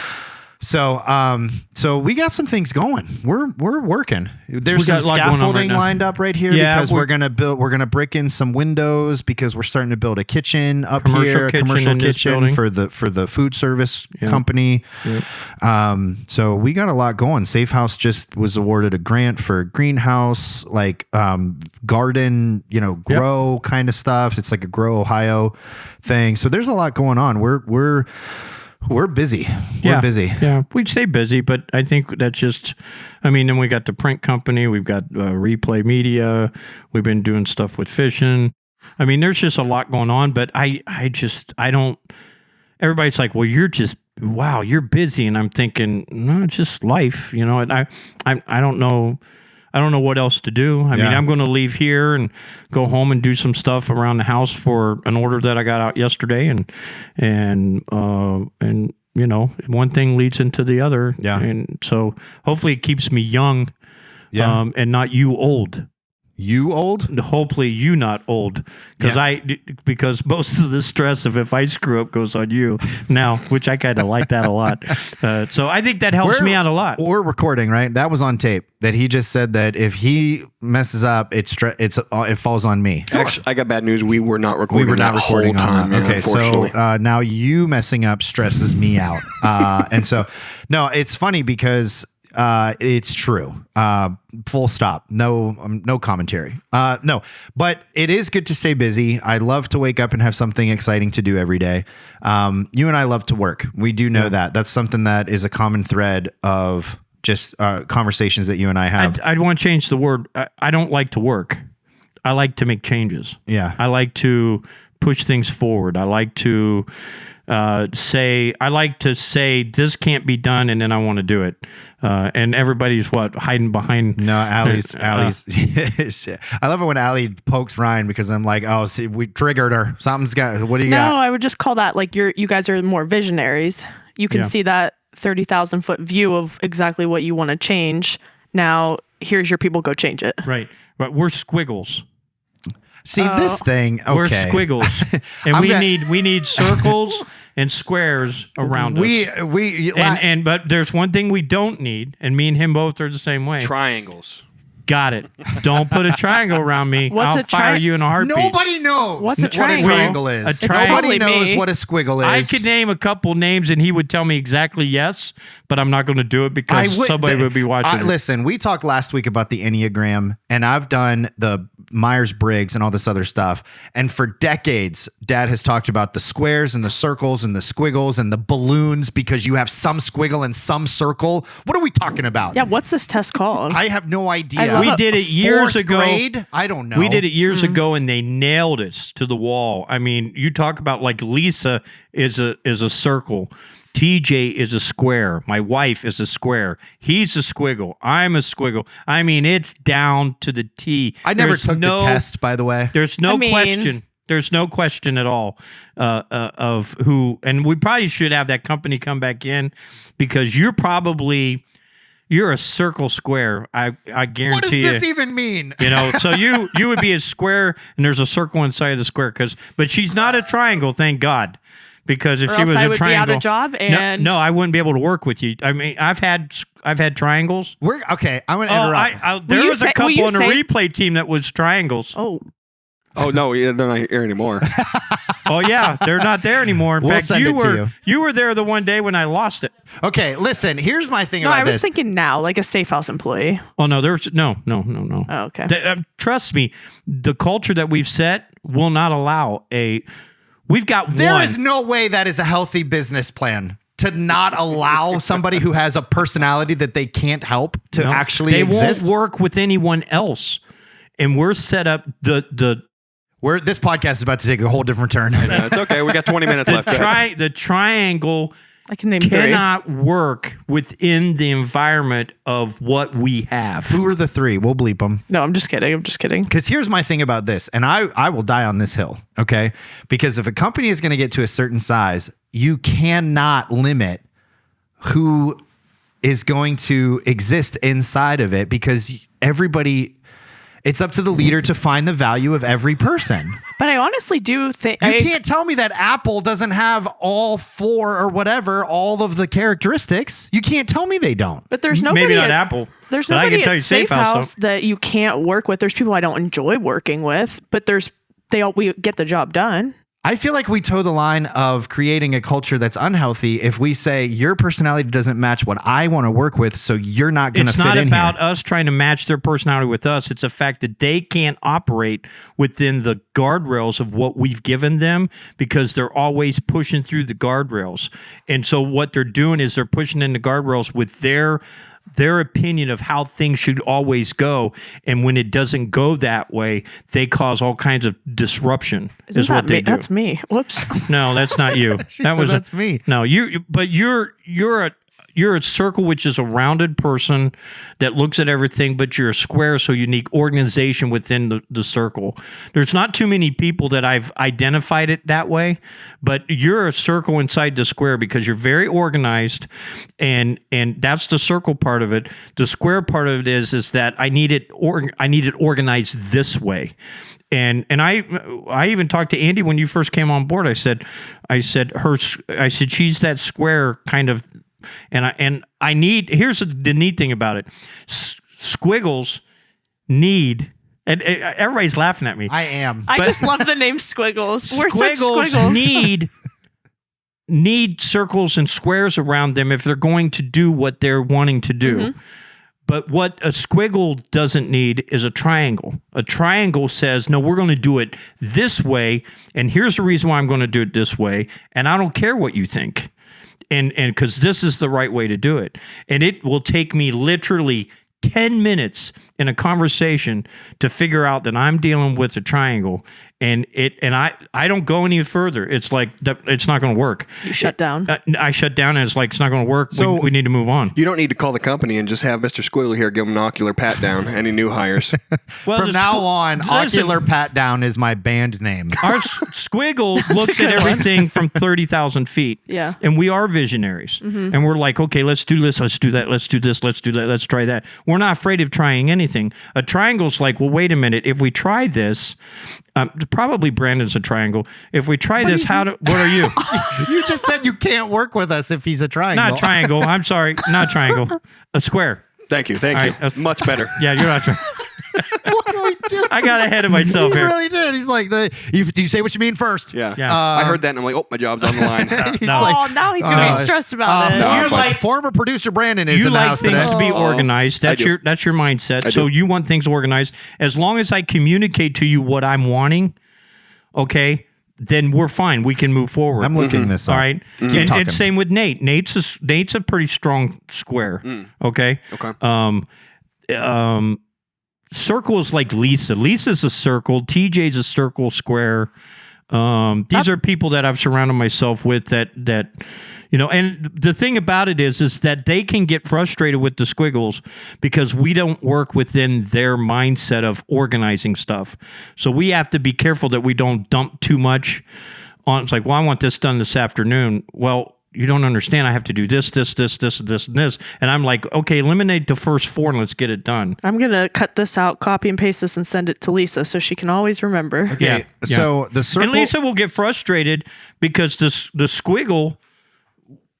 So we got some things going. We're working. There's some got a lot going on scaffolding right now. lined up right here because we're gonna brick in some windows because we're starting to build a kitchen up here, a commercial kitchen for the food service company. Yep. So we got a lot going. Safe House just was awarded a grant for greenhouse, garden, grow kind of stuff. It's like a Grow Ohio thing. So there's a lot going on. We're busy. We're busy. Yeah, we stay busy, but I think that's just, I mean, then we got the print company, we've got Replay Media, we've been doing stuff with fishing. I mean, there's just a lot going on, but I don't, everybody's like, well, wow, you're busy. And I'm thinking, no, it's just life, you know, and I don't know. I don't know what else to do. I mean, I'm going to leave here and go home and do some stuff around the house for an order that I got out yesterday, and you know, one thing leads into the other. Yeah. And so hopefully it keeps me young, and not you old. You old? Hopefully you not old, because most of the stress of if I screw up goes on you now, which I kind of like that a lot. So I think that helps me out a lot. We're recording, right? That was on tape. That he just said that if he messes up, it falls on me. Actually, I got bad news. We were not recording. We were not recording on that. Okay, unfortunately. so now you messing up stresses me out, and so no, it's funny because. It's true. Full stop. No commentary. No, but it is good to stay busy. I love to wake up and have something exciting to do every day. You and I love to work. We do know that. That's something that is a common thread of just conversations that you and I have. I'd want to change the word. I don't like to work. I like to make changes. Yeah. I like to push things forward. I like to say this can't be done, and then I want to do it. And everybody's hiding behind. No, Allie's. I love it when Allie pokes Ryan because I'm like, oh, see, we triggered her. Something's got. What do you got? No, I would just call that like you guys are more visionaries. You can see that 30,000 foot view of exactly what you want to change. Now, here's your people. Go change it. Right, but we're squiggles. See this thing. Okay. We're squiggles, and we need circles and squares around us. But there's one thing we don't need, and me and him both are the same way. Triangles. Got it. Don't put a triangle around me. What's I'll fire you in a heartbeat. Nobody knows what a triangle is. A triangle. Nobody knows what a squiggle is. I could name a couple names and he would tell me exactly yes, but I'm not going to do it because somebody would be watching. Listen, we talked last week about the Enneagram, and I've done the Myers-Briggs and all this other stuff. And for decades, Dad has talked about the squares and the circles and the squiggles and the balloons because you have some squiggle and some circle. What are we talking about? Yeah, what's this test called? I have no idea. We did it years ago. Grade? I don't know. We did it years ago, and they nailed us to the wall. I mean, you talk about like Lisa is a circle. TJ is a square. My wife is a square. He's a squiggle. I'm a squiggle. I mean, it's down to the T. I never took the test, by the way. There's no question. There's no question at all of who. And we probably should have that company come back in because you're a circle square. I guarantee you. What does this even mean? You know, so you would be a square, and there's a circle inside of the square. But she's not a triangle, thank God. Because if she was I a would triangle, be out of job, and no, I wouldn't be able to work with you. I mean, I've had triangles. Okay. I'm gonna interrupt. There was a couple on the replay team that was triangles. Oh no, they're not here anymore. Oh yeah, they're not there anymore. In fact, you were there the one day when I lost it. Okay, listen. Here's my thing about this. No, I was thinking now, like a safe house employee. Oh no, there's no. Oh, okay. Trust me, the culture that we've set will not allow We've got There is no way that is a healthy business plan to not allow somebody who has a personality that they can't help to actually exist. They won't work with anyone else. And we're set up this podcast is about to take a whole different turn. It's okay. We got 20 minutes left. The triangle I can name cannot work within the environment of what we have. Who are the three? We'll bleep them. No, I'm just kidding. Because here's my thing about this, and I will die on this hill, okay? Because if a company is going to get to a certain size, you cannot limit who is going to exist inside of it because it's up to the leader to find the value of every person. But I honestly do think... You can't tell me that Apple doesn't have all four or whatever, all of the characteristics. You can't tell me they don't. But there's nobody Maybe not Apple. There's nobody at Safe House that you can't work with. There's people I don't enjoy working with, but we get the job done. I feel like we toe the line of creating a culture that's unhealthy if we say your personality doesn't match what I want to work with, so you're not going to fit in here. It's not about us trying to match their personality with us. It's a fact that they can't operate within the guardrails of what we've given them because they're always pushing through the guardrails. And so what they're doing is they're pushing in the guardrails with their opinion of how things should always go, and when it doesn't go that way, they cause all kinds of disruption. Isn't that me? That's me. Whoops. No, that's not you. That's me. No, but you're a circle, which is a rounded person that looks at everything, but you're a square, so you need organization within the circle. There's not too many people that I've identified it that way, but you're a circle inside the square because you're very organized, and that's the circle part of it. The square part of it is that I need it organized this way. And I even talked to Andy when you first came on board. I said she's that square kind of. And I need, here's the neat thing about it. Squiggles need, and everybody's laughing at me. I am. I just love the name Squiggles. We're such Squiggles squiggles. need circles and squares around them if they're going to do what they're wanting to do. Mm-hmm. But what a squiggle doesn't need is a triangle. A triangle says, no, we're going to do it this way, and here's the reason why I'm going to do it this way, and I don't care what you think. And because this is the right way to do it. And it will take me literally 10 minutes in a conversation to figure out that I'm dealing with a triangle. And I don't go any further. It's like, it's not going to work. You shut down. I shut down, and it's like, it's not going to work. So we need to move on. You don't need to call the company and just have Mr. Squiggle here give him an ocular pat down. Any new hires? Well, from now on, Ocular Pat Down is my band name. Our Squiggle looks at everything from 30,000 feet. Yeah. And we are visionaries. Mm-hmm. And we're like, okay, let's do this, let's do that, let's do this, let's do that, let's try that. We're not afraid of trying anything. A triangle's like, well, wait a minute. If we try this, probably Brandon's a triangle. If we try this, what are you? You just said you can't work with us if he's a triangle. Not triangle. I'm sorry. Not triangle. A square. Thank you. Right. Much better. Yeah, you're not trying. What are we doing? I got ahead of myself here. He really did. He's like, you say what you mean first. Yeah. I heard that and I'm like, oh, my job's on the line. Now he's going to be stressed about it. You're like former producer Brandon is in the house today. You like things to be organized. That's your mindset. So you want things organized. As long as I communicate to you what I'm wanting, okay, then we're fine. We can move forward. I'm looking this up. All right. Mm-hmm. And same with Nate. Nate's a pretty strong square. Okay. Okay. Circle is like Lisa. Lisa's a circle. TJ's a circle square. These are people that I've surrounded myself with that and the thing about it is that they can get frustrated with the squiggles because we don't work within their mindset of organizing stuff. So we have to be careful that we don't dump too much on. It's like, well, I want this done this afternoon. Well, you don't understand. I have to do this, and this. And I'm like, okay, eliminate the first 4 and let's get it done. I'm going to cut this out, copy and paste this, and send it to Lisa so she can always remember. Okay. Yeah. So the circle. And Lisa will get frustrated because the squiggle,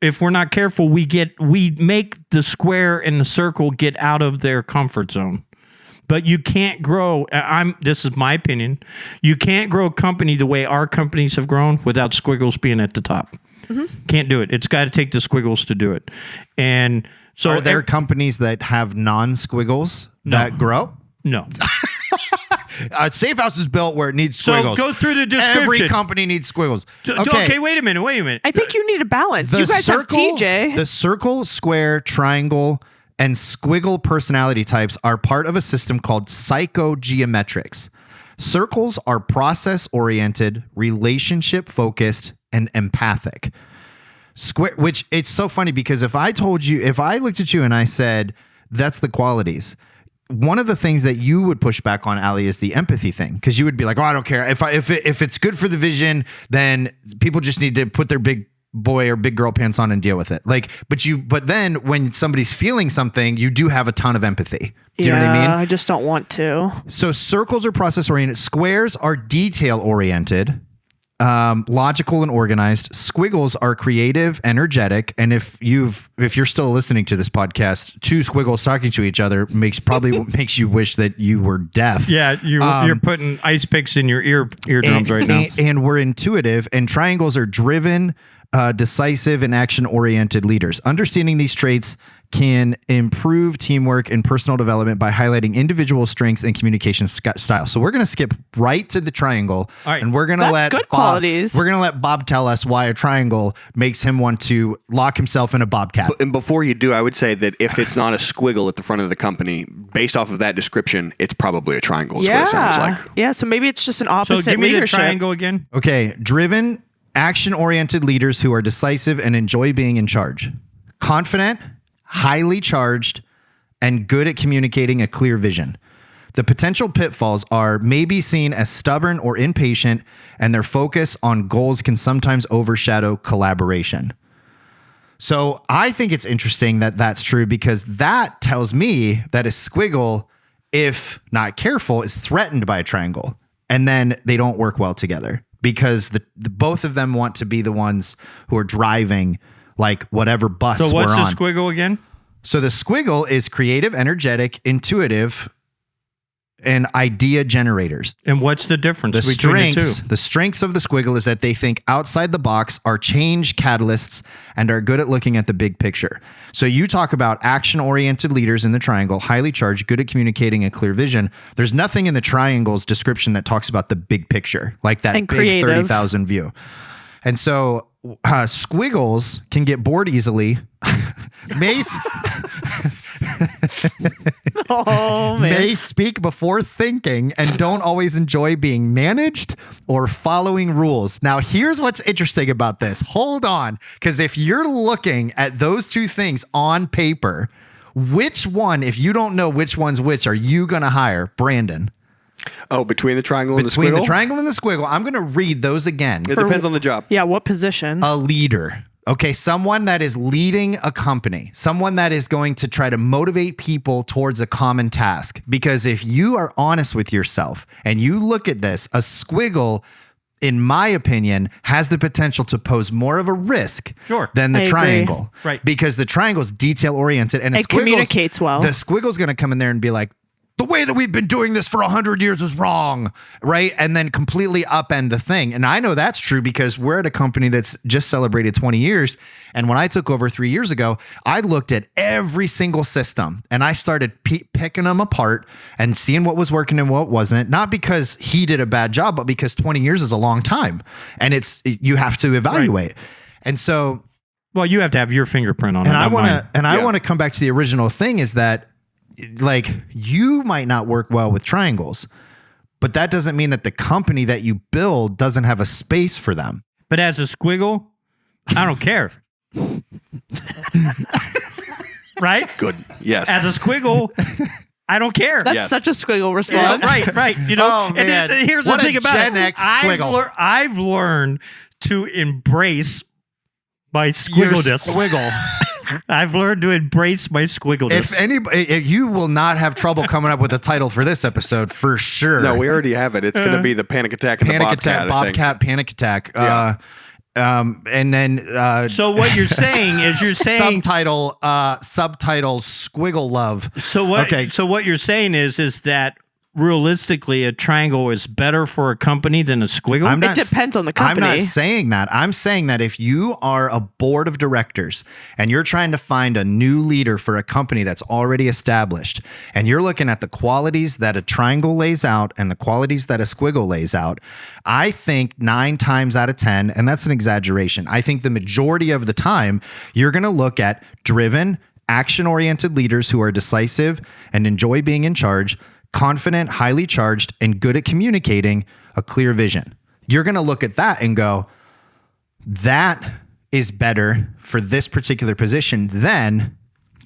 if we're not careful, we make the square and the circle get out of their comfort zone. But you can't grow. This is my opinion. You can't grow a company the way our companies have grown without squiggles being at the top. Mm-hmm. Can't do it. It's got to take the squiggles to do it. And so, are there companies that have non-squiggles that grow? No. Safe House is built where it needs squiggles. So go through the description. Every company needs squiggles. Okay, wait a minute. I think you need a balance. You guys have TJ. The circle, square, triangle, and squiggle personality types are part of a system called PsychoGeometrics. Circles are process-oriented, relationship-focused, and empathic. Square, which it's so funny because if I looked at you and I said, that's the qualities, one of the things that you would push back on, Ali, is the empathy thing. Because you would be like, oh, I don't care. If it's good for the vision, then people just need to put their big boy or big girl pants on and deal with it. But then when somebody's feeling something, you do have a ton of empathy. Do you know what I mean? I just don't want to. So circles are process oriented. Squares are detail oriented. logical and organized. Squiggles are creative, energetic, and if you're still listening to this podcast, two squiggles talking to each other makes you wish that you were deaf. Yeah, you're putting ice picks in your eardrums right now. And we're intuitive, and triangles are driven, decisive, and action-oriented leaders. Understanding these traits can improve teamwork and personal development by highlighting individual strengths and communication style. So we're going to skip right to the triangle, and we're going to let good qualities. We're going to let Bob tell us why a triangle makes him want to lock himself in a bobcat. And before you do, I would say that if it's not a squiggle at the front of the company, based off of that description, it's probably a triangle. Is what it sounds like. Yeah. So maybe it's just an opposite So give me leadership. the triangle again. Okay, driven, action-oriented leaders who are decisive and enjoy being in charge. Confident, highly charged, and good at communicating a clear vision. The potential pitfalls are maybe seen as stubborn or impatient, and their focus on goals can sometimes overshadow collaboration. So I think it's interesting that that's true, because that tells me that a squiggle, if not careful, is threatened by a triangle, and then they don't work well together, because the both of them want to be the ones who are driving like whatever bus we're on. So what's the squiggle again? So the squiggle is creative, energetic, intuitive, and idea generators. And what's the difference between the two? The strengths of the squiggle is that they think outside the box, are change catalysts, and are good at looking at the big picture. So you talk about action-oriented leaders in the triangle, highly charged, good at communicating a clear vision. There's nothing in the triangle's description that talks about the big picture, like that And big creative. 30,000 view. And so squiggles can get bored easily. Oh, man. May speak before thinking and don't always enjoy being managed or following rules. Now, here's what's interesting about this. Hold on, because if you're looking at those two things on paper, which one, if you don't know which one's which, are you going to hire? Brandon. Oh, between the triangle and the Between squiggle? the triangle and the squiggle, I'm going to read those again. It depends on the job. Yeah, what position? A leader. Okay, someone that is leading a company, someone that is going to try to motivate people towards a common task. Because if you are honest with yourself and you look at this, a squiggle, in my opinion, has the potential to pose more of a risk than the I triangle. agree. Right. Because the triangle is detail oriented, and It communicates well. The squiggle's going to come in there and be like, the way that we've been doing this for 100 years is wrong, right? And then completely upend the thing. And I know that's true because we're at a company that's just celebrated 20 years. And when I took over 3 years ago, I looked at every single system and I started picking them apart and seeing what was working and what wasn't. Not because he did a bad job, but because 20 years is a long time and you have to evaluate. Right. And so, well, you have to have your fingerprint on it. And I want to come back to the original thing is that, like, you might not work well with triangles, but that doesn't mean that the company that you build doesn't have a space for them. But as a squiggle, I don't care. Right? Good. Yes. As a squiggle, I don't care. That's such a squiggle response. Yeah, right. You know, Oh, man. And here's What the a thing about Gen it. X squiggle. I've learned to embrace my Your squiggleness. squiggle. I've learned to embrace my squiggleness. If you will not have trouble coming up with a title for this episode for sure. No, we already have it. It's going to be the Panic Attack and the Bobcat. Bobcat, Panic Attack. Yeah. And then so what you're saying is subtitle Squiggle Love. So what you're saying is that realistically a triangle is better for a company than a squiggle? It depends on the company. I'm not saying that. I'm saying that if you are a board of directors and you're trying to find a new leader for a company that's already established, and you're looking at the qualities that a triangle lays out and the qualities that a squiggle lays out, I think 9 times out of 10, and that's an exaggeration, I think the majority of the time you're going to look at driven, action-oriented leaders who are decisive and enjoy being in charge, confident, highly charged, and good at communicating a clear vision. You're going to look at that and go, that is better for this particular position than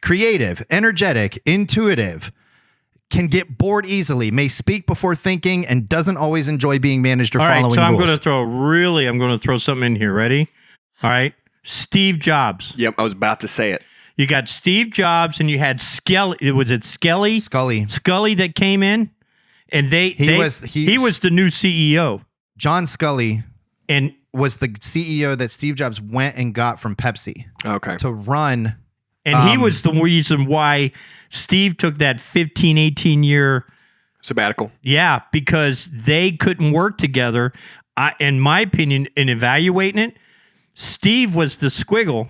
creative, energetic, intuitive, can get bored easily, may speak before thinking, and doesn't always enjoy being managed or following rules. All right, so I'm going to throw something in here. Ready? All right. Steve Jobs. Yep, I was about to say it. You got Steve Jobs and you had Skelly. Was it Skelly? Scully that came in, and he was the new CEO. John Scully And was the CEO that Steve Jobs went and got from Pepsi to run. And he was the reason why Steve took that 15, 18 year sabbatical. Yeah, because they couldn't work together. In my opinion, in evaluating it, Steve was the Squiggle.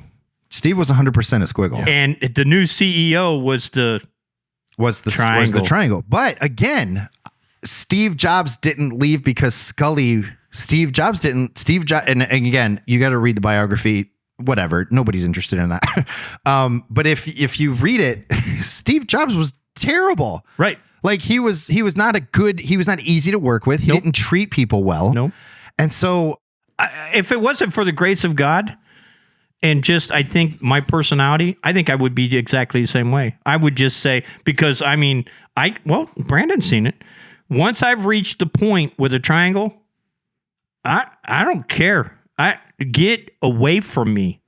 Steve was 100% a Squiggle. And the new CEO was the triangle. But again, Steve Jobs didn't leave because Steve Jobs, and again, you got to read the biography, whatever. Nobody's interested in that. But if you read it, Steve Jobs was terrible. Right. Like he was not easy to work with. He didn't treat people well. Nope. And so if it wasn't for the grace of God and just, I think my personality, I think I would be exactly the same way. I would just say, because Brandon's seen it. Once I've reached the point with a triangle, I don't care. Get away from me,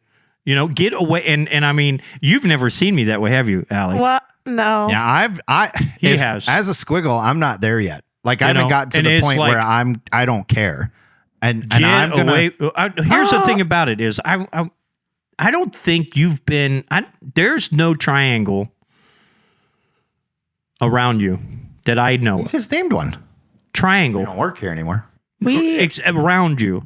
get away. And I mean, you've never seen me that way, have you, Allie? What? No. Yeah, He has. As a Squiggle, I'm not there yet. Like I haven't gotten to the point where I don't care. And I'm gonna away. Here's the thing about it is I don't think you've been. There's no triangle around you that I know. You just named one. Triangle. We don't work here anymore. It's around you.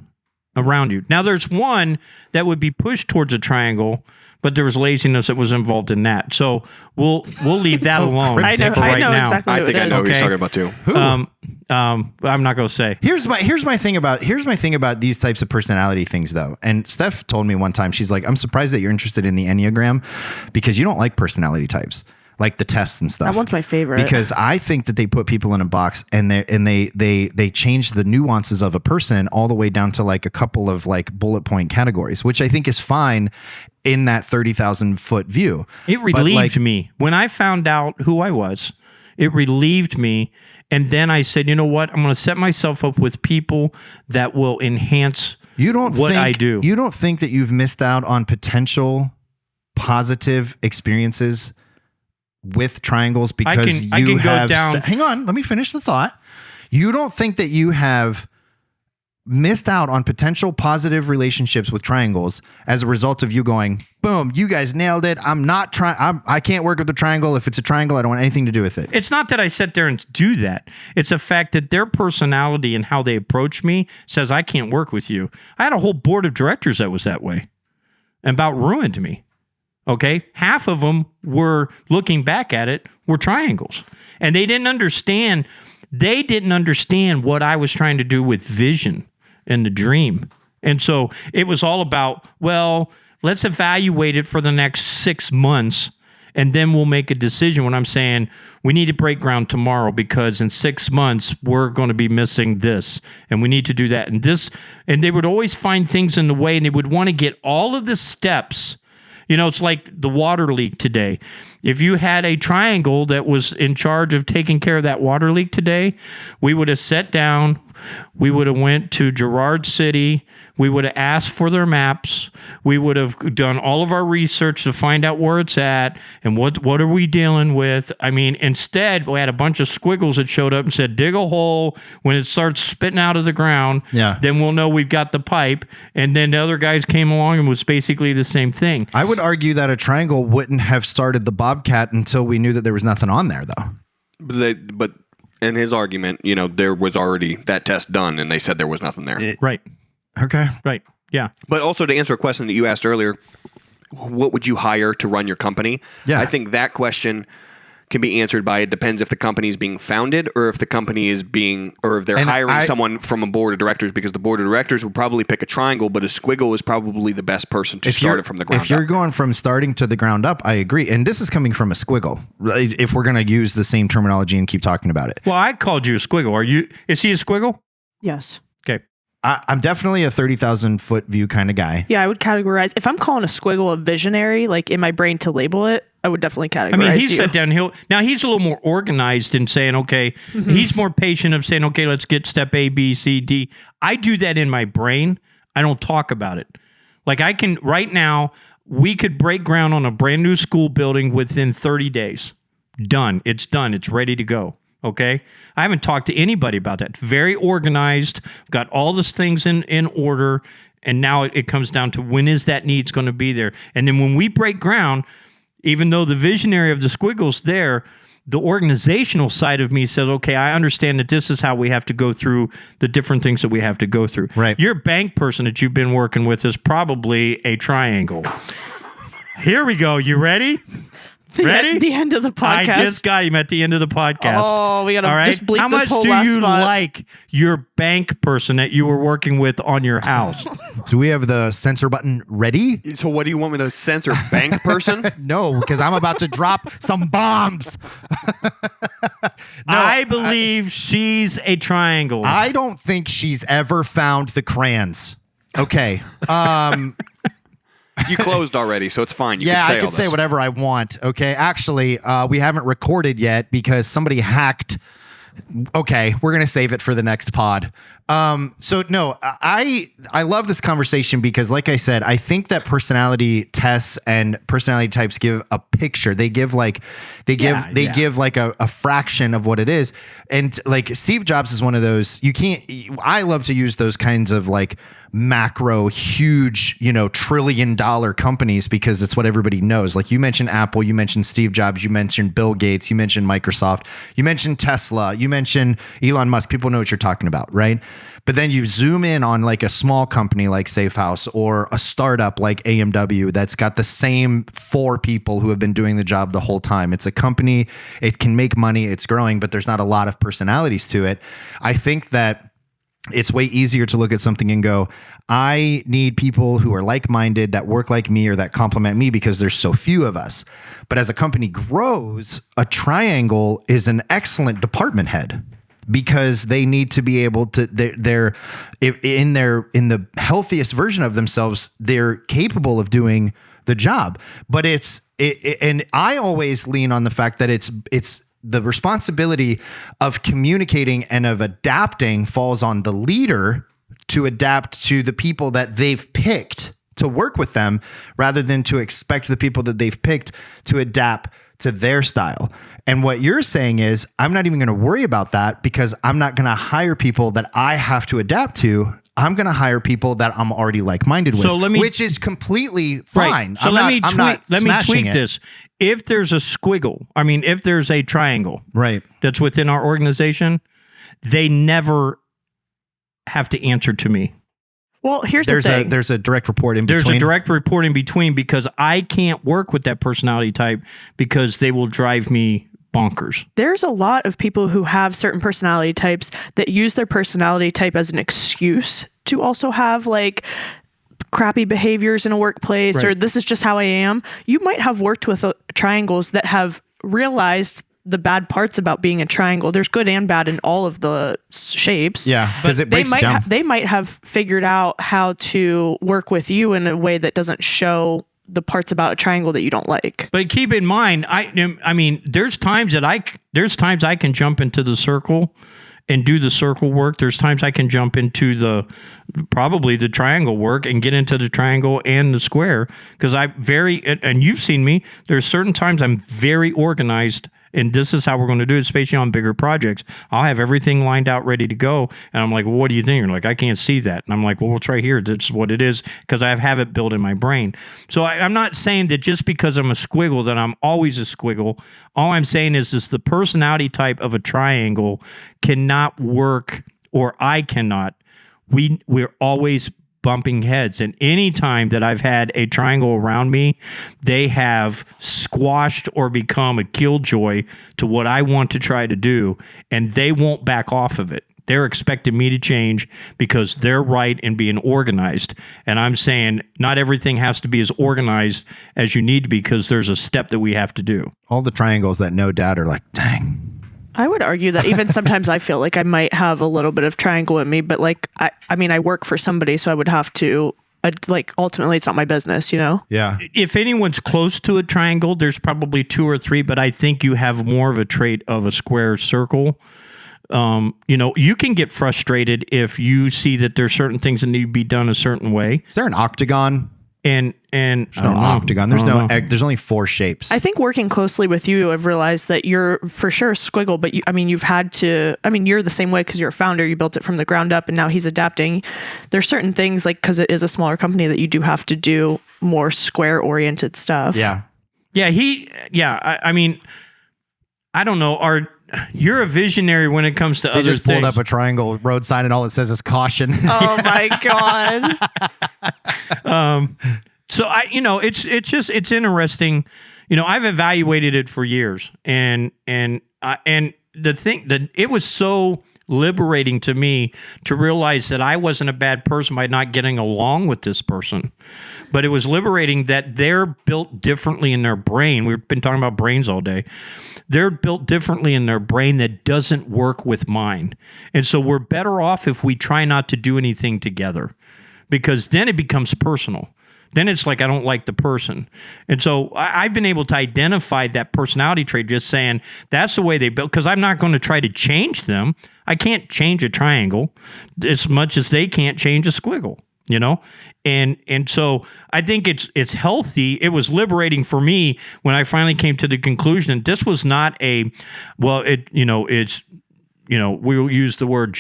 Now there's one that would be pushed towards a triangle, but there was laziness that was involved in that. So we'll leave that alone. I know exactly. I think I know what you're talking about too. I'm not going to say. Here's my thing about these types of personality things though. And Steph told me one time, she's like, I'm surprised that you're interested in the Enneagram because you don't like personality types, like the tests and stuff. That one's my favorite. Because I think that they put people in a box and they change the nuances of a person all the way down to like a couple of like bullet point categories, which I think is fine in that 30,000 foot view. It relieved me when I found out who I was. It relieved me. And then I said, you know what? I'm going to set myself up with people that will enhance what I do. You don't think that you've missed out on potential positive experiences with triangles because hang on, let me finish the thought. You don't think that you have missed out on potential positive relationships with triangles as a result of you going, boom, you guys nailed it. I can't work with the triangle. If it's a triangle, I don't want anything to do with it. It's not that I sit there and do that. It's a fact that their personality and how they approach me says I can't work with you. I had a whole board of directors that was that way and about ruined me. Okay. Half of them were, looking back at it, were triangles. And they didn't understand what I was trying to do with vision and the dream. And so it was all about, well, let's evaluate it for the next 6 months and then we'll make a decision. When I'm saying we need to break ground tomorrow because in 6 months we're going to be missing this and we need to do that and this. And they would always find things in the way and they would want to get all of the steps. It's like the water leak today. If you had a triangle that was in charge of taking care of that water leak today, we would have sat down, we would have went to Girard City, we would have asked for their maps, we would have done all of our research to find out where it's at and what are we dealing with. I mean, instead, we had a bunch of squiggles that showed up and said, dig a hole. When it starts spitting out of the ground, then we'll know we've got the pipe. And then the other guys came along and was basically the same thing. I would argue that a triangle wouldn't have started the Bobcat until we knew that there was nothing on there, though. But in his argument, there was already that test done, and they said there was nothing there. Right. Okay. Right. Yeah. But also to answer a question that you asked earlier, what would you hire to run your company? Yeah. I think that question can be answered by it depends if the company is being founded or if the company is or if they're hiring someone from a board of directors, because the board of directors would probably pick a triangle, but a Squiggle is probably the best person to start it from the ground up. If you're going from starting to the ground up, I agree. And this is coming from a Squiggle, if we're going to use the same terminology and keep talking about it. Well, I called you a Squiggle. Is he a Squiggle? Yes. Okay. I'm definitely a 30,000 foot view kind of guy. Yeah, I would categorize. If I'm calling a Squiggle a visionary, like in my brain to label it, I would definitely categorize. I mean, he sat down. Now he's a little more organized in saying, okay, he's more patient of saying, okay, let's get step A, B, C, D. I do that in my brain. I don't talk about it. Like I can right now, we could break ground on a brand new school building within 30 days. Done. It's done. It's ready to go. Okay. I haven't talked to anybody about that. Very organized, got all these things in order. And now it comes down to when is that needs going to be there. And then when we break ground, even though the visionary of the Squiggle's there, the organizational side of me says, okay, I understand that this is how we have to go through the different things that we have to go through. Right. Your bank person that you've been working with is probably a triangle. Here we go. You ready? Ready? The end of the podcast. I just got him at the end of the podcast. Oh, we got to All right? just bleep How this much whole do last you spot. like your bank person that you were working with on your house? Do we have the censor button ready? So what do you want me to censor? Bank person? No, because I'm about to drop some bombs. I believe she's a triangle. I don't think she's ever found the crayons. Okay. You closed already, so it's fine. You Yeah, can say I all could say this. whatever I want. Okay. Actually, we haven't recorded yet because somebody hacked. Okay, we're gonna save it for the next pod. So no, I love this conversation because, like I said, I think that personality tests and personality types give a picture. They give like give like a fraction of what it is. And like Steve Jobs is one of those. I love to use those kinds of like macro, huge, $1 trillion companies because it's what everybody knows. Like you mentioned Apple, you mentioned Steve Jobs, you mentioned Bill Gates, you mentioned Microsoft, you mentioned Tesla, you mentioned Elon Musk. People know what you're talking about, right? But then you zoom in on like a small company like Safe House or a startup like AMW that's got the same 4 people who have been doing the job the whole time. It's a company, it can make money, it's growing, but there's not a lot of personalities to it. I think that it's way easier to look at something and go, I need people who are like-minded, that work like me or that complement me because there's so few of us. But as a company grows, a triangle is an excellent department head because they need to be able to, they're in the healthiest version of themselves, they're capable of doing the job. But and I always lean on the fact that it's the responsibility of communicating and of adapting falls on the leader to adapt to the people that they've picked to work with them rather than to expect the people that they've picked to adapt to their style. And what you're saying is, I'm not even going to worry about that because I'm not going to hire people that I have to adapt to. I'm going to hire people that I'm already like-minded with, which is completely fine. Right. So let me tweak this. If there's a squiggle, if there's a triangle, right, that's within our organization, they never have to answer to me. Well, the thing. There's a direct report in between. There's a direct report in between because I can't work with that personality type because they will drive me bonkers. There's a lot of people who have certain personality types that use their personality type as an excuse to also have like crappy behaviors in a workplace, right, or this is just how I am. You might have worked with triangles that have realized the bad parts about being a triangle. There's good and bad in all of the shapes. Yeah, because it breaks down. They might have figured out how to work with you in a way that doesn't show the parts about a triangle that you don't like. But keep in mind, there's times I can jump into the circle and do the circle work. There's times I can jump into probably the triangle work and get into the triangle and the square because and you've seen me, there's certain times I'm very organized and this is how we're going to do it, especially on bigger projects. I'll have everything lined out, ready to go. And I'm like, well, what do you think? You're like, I can't see that. And I'm like, well, we'll try here. That's what it is because I have it built in my brain. So I'm not saying that just because I'm a squiggle that I'm always a squiggle. All I'm saying is the personality type of a triangle cannot work, or I cannot. We're always bumping heads. And any time that I've had a triangle around me, they have squashed or become a killjoy to what I want to try to do, and they won't back off of it. They're expecting me to change because they're right in being organized. And I'm saying not everything has to be as organized as you need to be because there's a step that we have to do. All the triangles that know dad are like, dang. I would argue that even sometimes I feel like I might have a little bit of triangle in me, but like, I work for somebody, so I would have to, ultimately it's not my business, Yeah. If anyone's close to a triangle, there's probably 2 or 3, but I think you have more of a trait of a square circle. You can get frustrated if you see that there's certain things that need to be done a certain way. Is there an octagon? And there's no octagon. There's only 4 shapes. I think working closely with you, I've realized that you're for sure Squiggle, but you're the same way because you're a founder. You built it from the ground up, and now he's adapting. There's certain things like because it is a smaller company that you do have to do more square oriented stuff. Yeah. I mean, I don't know. You're a visionary when it comes to other things. They just pulled up a triangle road sign and all it says is caution. Oh my God. So it's interesting. I've evaluated it for years, and the thing that it was so liberating to me to realize that I wasn't a bad person by not getting along with this person. But it was liberating that they're built differently in their brain. We've been talking about brains all day. They're built differently in their brain that doesn't work with mine. And so we're better off if we try not to do anything together, because then it becomes personal. Then it's like I don't like the person. And so I've been able to identify that personality trait just saying that's the way they built, because I'm not going to try to change them. I can't change a triangle as much as they can't change a squiggle, And so I think it's healthy. It was liberating for me when I finally came to the conclusion that this was not we'll use the word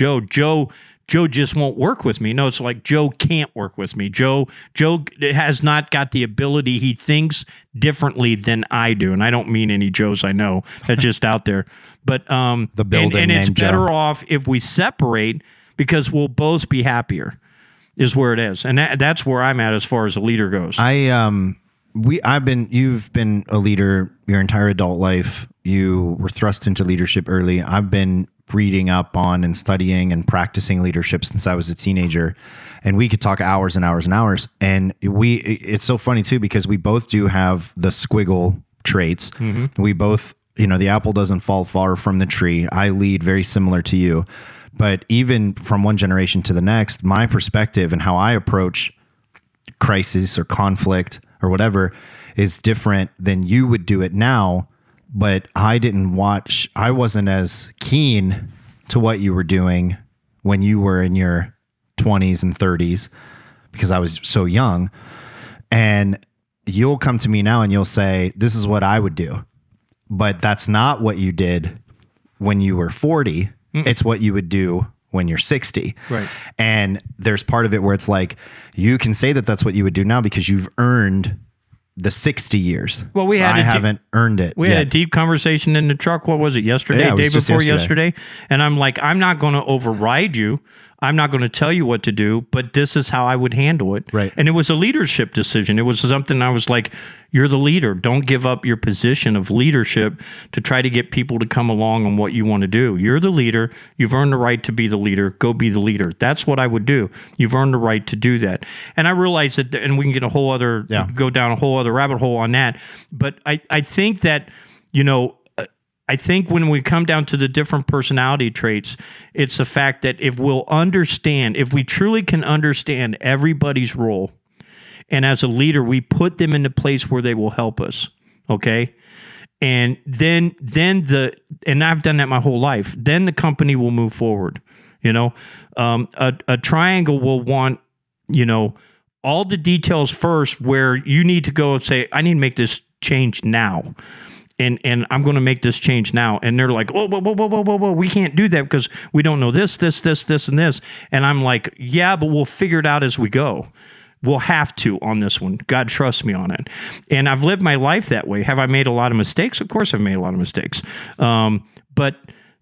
Joe just won't work with me. No, it's like Joe can't work with me. Joe has not got the ability. He thinks differently than I do. And I don't mean any Joes I know. That's just out there. But the building and it's better Joe. off if we separate, because we'll both be happier, is where it is. And that's where I'm at as far as a leader goes. You've been a leader your entire adult life. You were thrust into leadership early. I've been reading up on and studying and practicing leadership since I was a teenager, and we could talk hours and hours and hours. And it's so funny too, because we both do have the squiggle traits. Mm-hmm. We both, the apple doesn't fall far from the tree. I lead very similar to you, but even from one generation to the next, my perspective and how I approach crisis or conflict or whatever is different than you would do it now. But I wasn't as keen to what you were doing when you were in your 20s and 30s, because I was so young. And you'll come to me now and you'll say, this is what I would do. But that's not what you did when you were 40. It's what you would do when you're 60. Right. And there's part of it where it's like, you can say that that's what you would do now because you've earned the 60 years. Well, I haven't earned it. We had a deep conversation in the truck. What was it? Yesterday, Yeah, it was day just before yesterday. yesterday. And I'm like, I'm not going to override you. I'm not going to tell you what to do, but this is how I would handle it. Right. And it was a leadership decision. It was something I was like, you're the leader. Don't give up your position of leadership to try to get people to come along on what you want to do. You're the leader. You've earned the right to be the leader. Go be the leader. That's what I would do. You've earned the right to do that. And I realized that, and we can get go down a whole other rabbit hole on that. But I think that, I think when we come down to the different personality traits, it's the fact that if we truly can understand everybody's role, and as a leader, we put them in the place where they will help us. Okay. And then and I've done that my whole life, then the company will move forward. A triangle will want, all the details first, where you need to go and say, I need to make this change now. And I'm going to make this change now. And they're like, whoa, we can't do that because we don't know this, and this. And I'm like, yeah, but we'll figure it out as we go. We'll have to on this one. God, trust me on it. And I've lived my life that way. Have I made a lot of mistakes? Of course I've made a lot of mistakes. But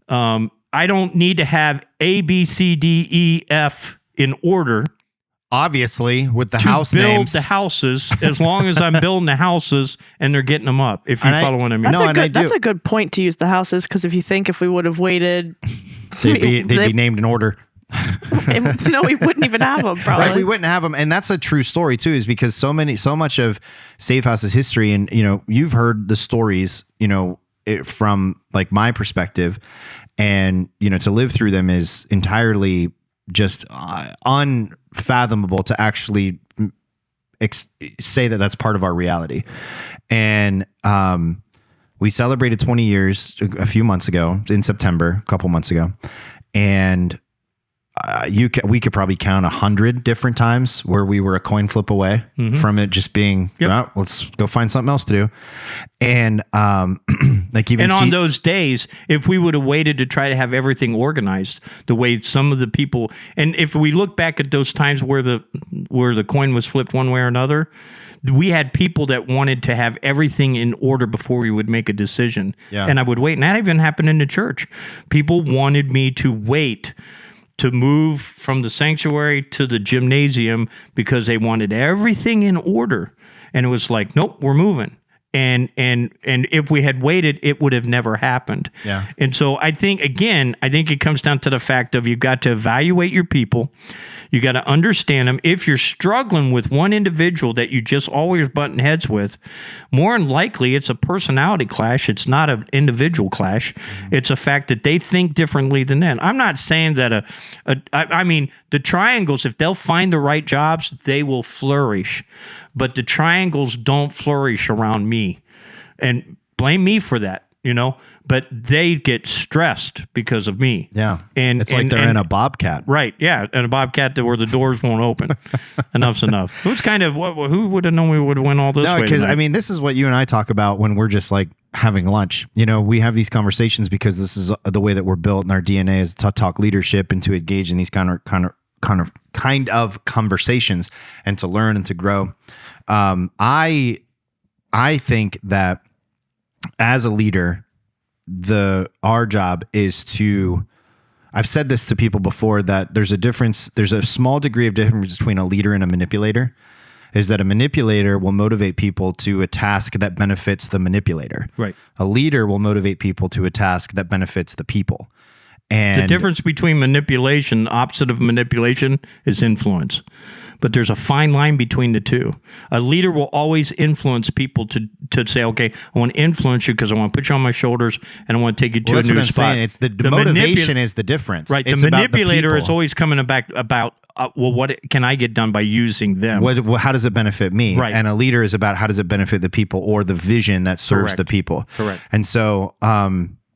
I don't need to have A, B, C, D, E, F in order. Obviously, with the to house build names. the houses, as long as I'm building the houses and they're getting them up. If you follow what I mean. That's a good point to use the houses, because if we would have waited, they'd be named in order. No, we wouldn't even have them. Probably Right, we wouldn't have them, and that's a true story too. Is because so much of Safe House's history, and you've heard the stories, from like my perspective, and to live through them is entirely just unfathomable to actually say that that's part of our reality. And we celebrated 20 years a few months ago in September, a couple months ago, and we could probably count 100 different times where we were a coin flip away from it just being, let's go find something else to do. And like even on those days, if we would have waited to try to have everything organized the way some of the people, and if we look back at those times where the coin was flipped one way or another, we had people that wanted to have everything in order before we would make a decision. Yeah. And I would wait. And that even happened in the church. People wanted me to wait to move from the sanctuary to the gymnasium because they wanted everything in order. And it was like, nope, we're moving. And if we had waited, it would have never happened. Yeah. And so I think it comes down to the fact of you've got to evaluate your people. You got to understand them. If you're struggling with one individual that you just always button heads with, more than likely it's a personality clash. It's not an individual clash. It's a fact that they think differently than that. I'm not saying that I mean, the triangles, if they'll find the right jobs, they will flourish. But the triangles don't flourish around me. And blame me for that, but they get stressed because of me. Yeah. And it's like they're in a Bobcat. Right. Yeah. And a Bobcat where the doors won't open. Enough's enough. Who's kind of who would have known we would have went all this way? No, because I mean, this is what you and I talk about when we're just like having lunch. We have these conversations because this is the way that we're built, and our DNA is to talk leadership and to engage in these kind of conversations and to learn and to grow. I think that as a leader, our job is to, I've said this to people before, that there's a small degree of difference between a leader and a manipulator, is that a manipulator will motivate people to a task that benefits the manipulator. Right. A leader will motivate people to a task that benefits the people. And the difference between manipulation, opposite of manipulation, is influence. But there's a fine line between the two. A leader will always influence people to say, okay, I want to influence you because I want to put you on my shoulders and I want to take you to a new spot. The motivation is the difference. Right. The manipulator is always coming back about, what can I get done by using them? How does it benefit me? Right. And a leader is about how does it benefit the people or the vision that serves the people. Correct. And so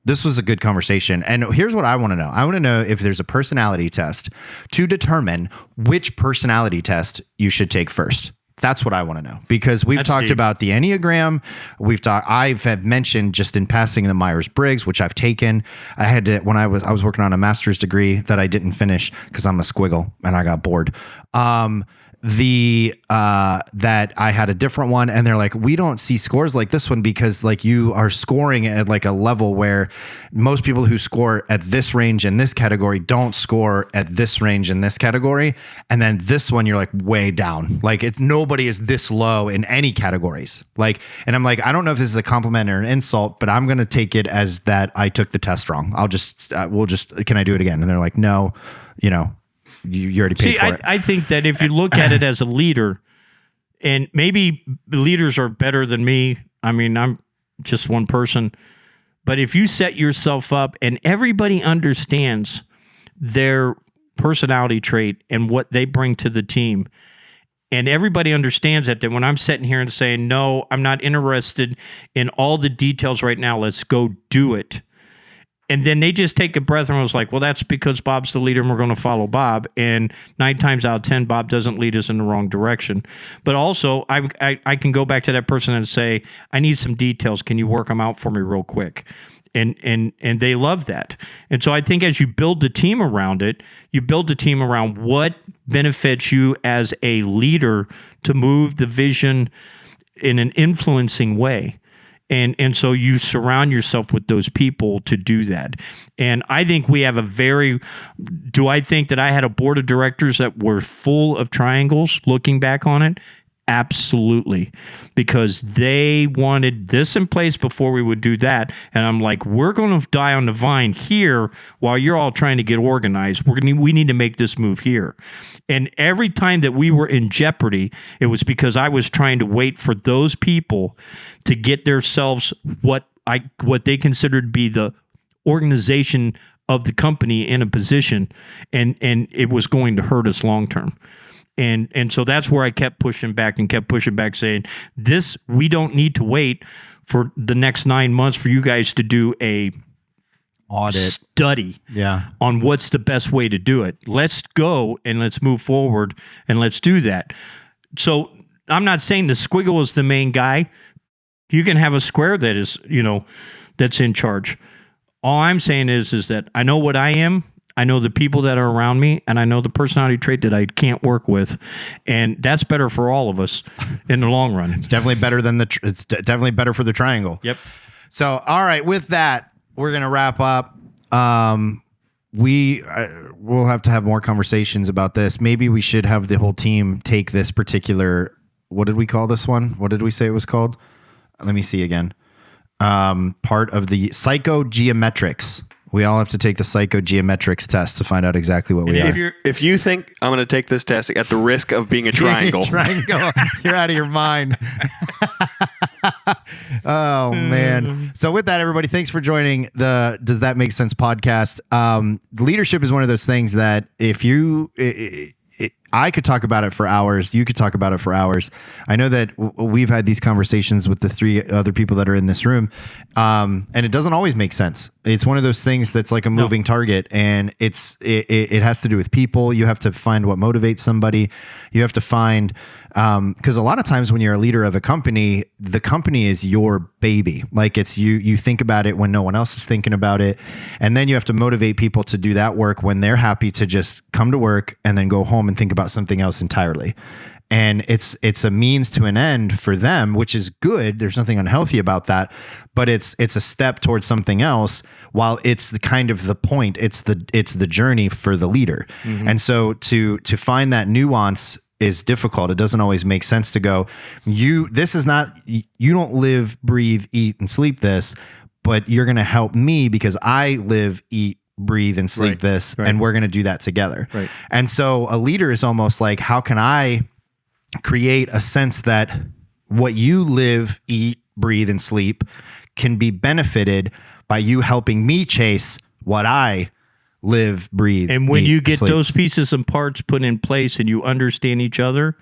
this was a good conversation. And here's what I want to know. I want to know if there's a personality test to determine which personality test you should take first. That's what I want to know, because we've talked about the Enneagram. I've mentioned just in passing the Myers-Briggs, which I've taken. I had to, when I was working on a master's degree that I didn't finish because I'm a squiggle and I got bored. That I had a different one, and they're like, we don't see scores like this one because like you are scoring at like a level where most people who score at this range in this category don't score at this range in this category, and then this one you're like way down, like nobody is this low in any categories. Like, and I'm like, I don't know if this is a compliment or an insult, but I'm gonna take it as that I took the test wrong. Can I do it again? And they're like, no, you already paid for it. I think that if you look at it as a leader, and maybe leaders are better than me. I mean, I'm just one person. But if you set yourself up and everybody understands their personality trait and what they bring to the team, and everybody understands that when I'm sitting here and saying, no, I'm not interested in all the details right now, let's go do it. And then they just take a breath and was like, well, that's because Bob's the leader and we're going to follow Bob. And 9 times out of 10, Bob doesn't lead us in the wrong direction. But also, I can go back to that person and say, I need some details. Can you work them out for me real quick? And they love that. And so I think as you build the team around it, you build the team around what benefits you as a leader to move the vision in an influencing way. And so you surround yourself with those people to do that. And I think we have do I think that I had a board of directors that were full of triangles looking back on it? Absolutely. Because they wanted this in place before we would do that. And I'm like, we're going to die on the vine here while you're all trying to get organized. We need to make this move here. And every time that we were in jeopardy, it was because I was trying to wait for those people to get themselves what they considered to be the organization of the company in a position, and it was going to hurt us long term. And so that's where I kept pushing back, saying, we don't need to wait for the next 9 months for you guys to do a audit, study on what's the best way to do it. Let's go and let's move forward and let's do that. So I'm not saying the squiggle is the main guy. You can have a square that is, that's in charge. All I'm saying is that I know what I am. I know the people that are around me, and I know the personality trait that I can't work with, and that's better for all of us in the long run. It's definitely better than it's definitely better for the triangle. Yep. So, all right, with that, we're gonna wrap up. We'll have to have more conversations about this. Maybe we should have the whole team take this particular. What did we call this one? What did we say it was called? Let me see again. Part of the PsychoGeometrics. We all have to take the PsychoGeometrics test to find out exactly what we are. If you think I'm going to take this test at the risk of being a triangle, you're out of your mind. Oh, man. So with that, everybody, thanks for joining the Does That Make Sense podcast. Leadership is one of those things that if you... I could talk about it for hours. You could talk about it for hours. I know that we've had these conversations with the three other people that are in this room, and it doesn't always make sense. It's one of those things that's like a moving target, and it has to do with people. You have to find what motivates somebody. You have to find, because a lot of times when you're a leader of a company, the company is your baby. Like it's you think about it when no one else is thinking about it, and then you have to motivate people to do that work when they're happy to just come to work and then go home and think about something else entirely. And it's a means to an end for them, which is good. There's nothing unhealthy about that, but it's a step towards something else. While it's the kind of the point, it's the journey for the leader. Mm-hmm. And so to find that nuance is difficult. It doesn't always make sense to go, you don't live, breathe, eat, and sleep this, but you're going to help me because I live, eat, breathe, and sleep this, and we're going to do that together. Right. And so a leader is almost like, how can I create a sense that what you live, eat, breathe, and sleep can be benefited by you helping me chase what I live, breathe, and when eat, you get sleep. those pieces and parts put in place and you understand each other,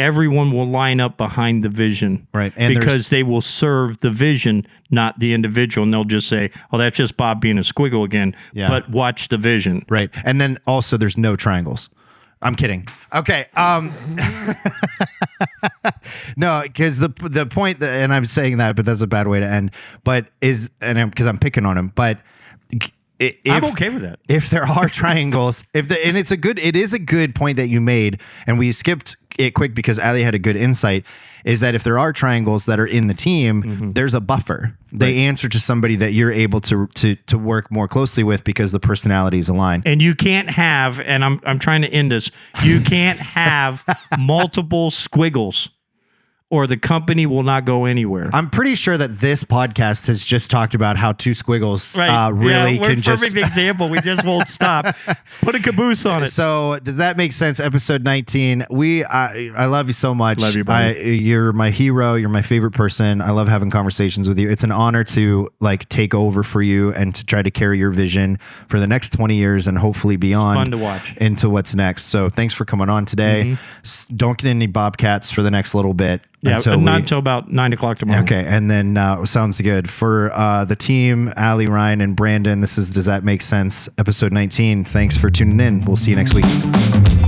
everyone will line up behind the vision, right? And because they will serve the vision, not the individual. And they'll just say, "Oh, that's just Bob being a squiggle again." But watch the vision, right? And then also, there's no triangles. I'm kidding. Okay. No, because the point that, and I'm saying that, but that's a bad way to end. But because I'm picking on him, but. I'm okay with that. If there are triangles, it is a good point that you made, and we skipped it quick because Ali had a good insight, is that if there are triangles that are in the team, there's a buffer. They answer to somebody that you're able to work more closely with because the personalities align. And you can't have, and I'm trying to end this, you can't have multiple squiggles, or the company will not go anywhere. I'm pretty sure that this podcast has just talked about how two squiggles really can just... Perfect example. We just won't stop. Put a caboose on it. So does that make sense? Episode 19. I love you so much. Love you, buddy. You're my hero. You're my favorite person. I love having conversations with you. It's an honor to take over for you and to try to carry your vision for the next 20 years and hopefully beyond. It's fun to watch. Into what's next. So thanks for coming on today. Don't get any Bobcats for the next little bit. Yeah, not until about 9 o'clock tomorrow. Okay, and then sounds good. For the team, Ali, Ryan, and Brandon, this is Does That Make Sense? Episode 19. Thanks for tuning in. We'll see you next week.